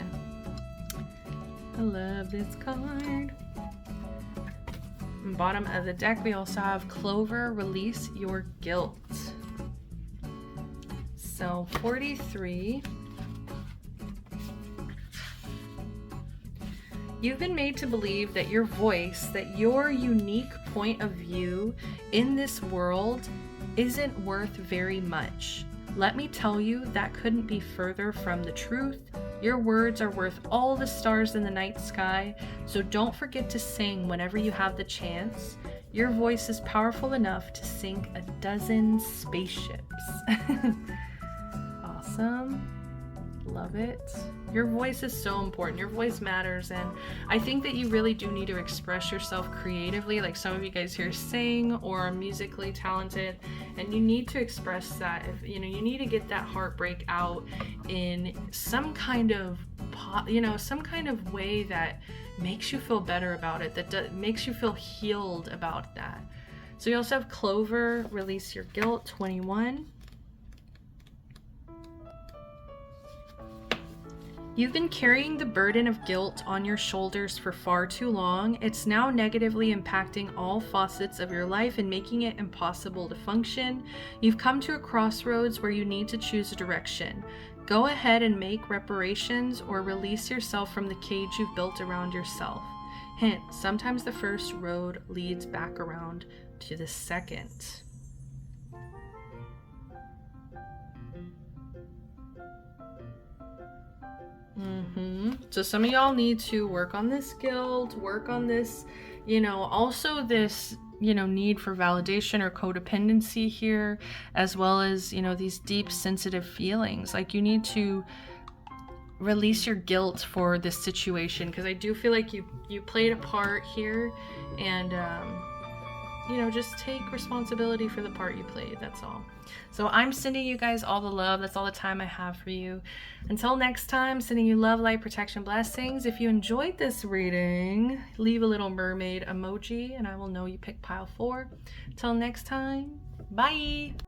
I love this card. Bottom of the deck, we also have Clover, release your guilt. So 43. You've been made to believe that your voice, that your unique point of view in this world isn't worth very much. Let me tell you, that couldn't be further from the truth. Your words are worth all the stars in the night sky, so don't forget to sing whenever you have the chance. Your voice is powerful enough to sink a dozen spaceships. Awesome. Love it. Your voice is so important. Your voice matters, and I think that you really do need to express yourself creatively, like some of you guys here sing or are musically talented, and you need to express that. If you know, you need to get that heartbreak out in some kind of some kind of way that makes you feel better about it, that makes you feel healed about that. So you also have Clover, release your guilt, 21. You've been carrying the burden of guilt on your shoulders for far too long. It's now negatively impacting all facets of your life and making it impossible to function. You've come to a crossroads where you need to choose a direction. Go ahead and make reparations or release yourself from the cage you've built around yourself. Hint, sometimes the first road leads back around to the second. So some of y'all need to work on this guilt, work on this, also this, need for validation or codependency here, as well as, these deep sensitive feelings. Like you need to release your guilt for this situation, because I do feel like you played a part here, and just take responsibility for the part you played. That's all. So I'm sending you guys all the love. That's all the time I have for you. Until next time, sending you love, light, protection, blessings. If you enjoyed this reading, leave a little mermaid emoji and I will know you picked pile 4. Until next time, bye.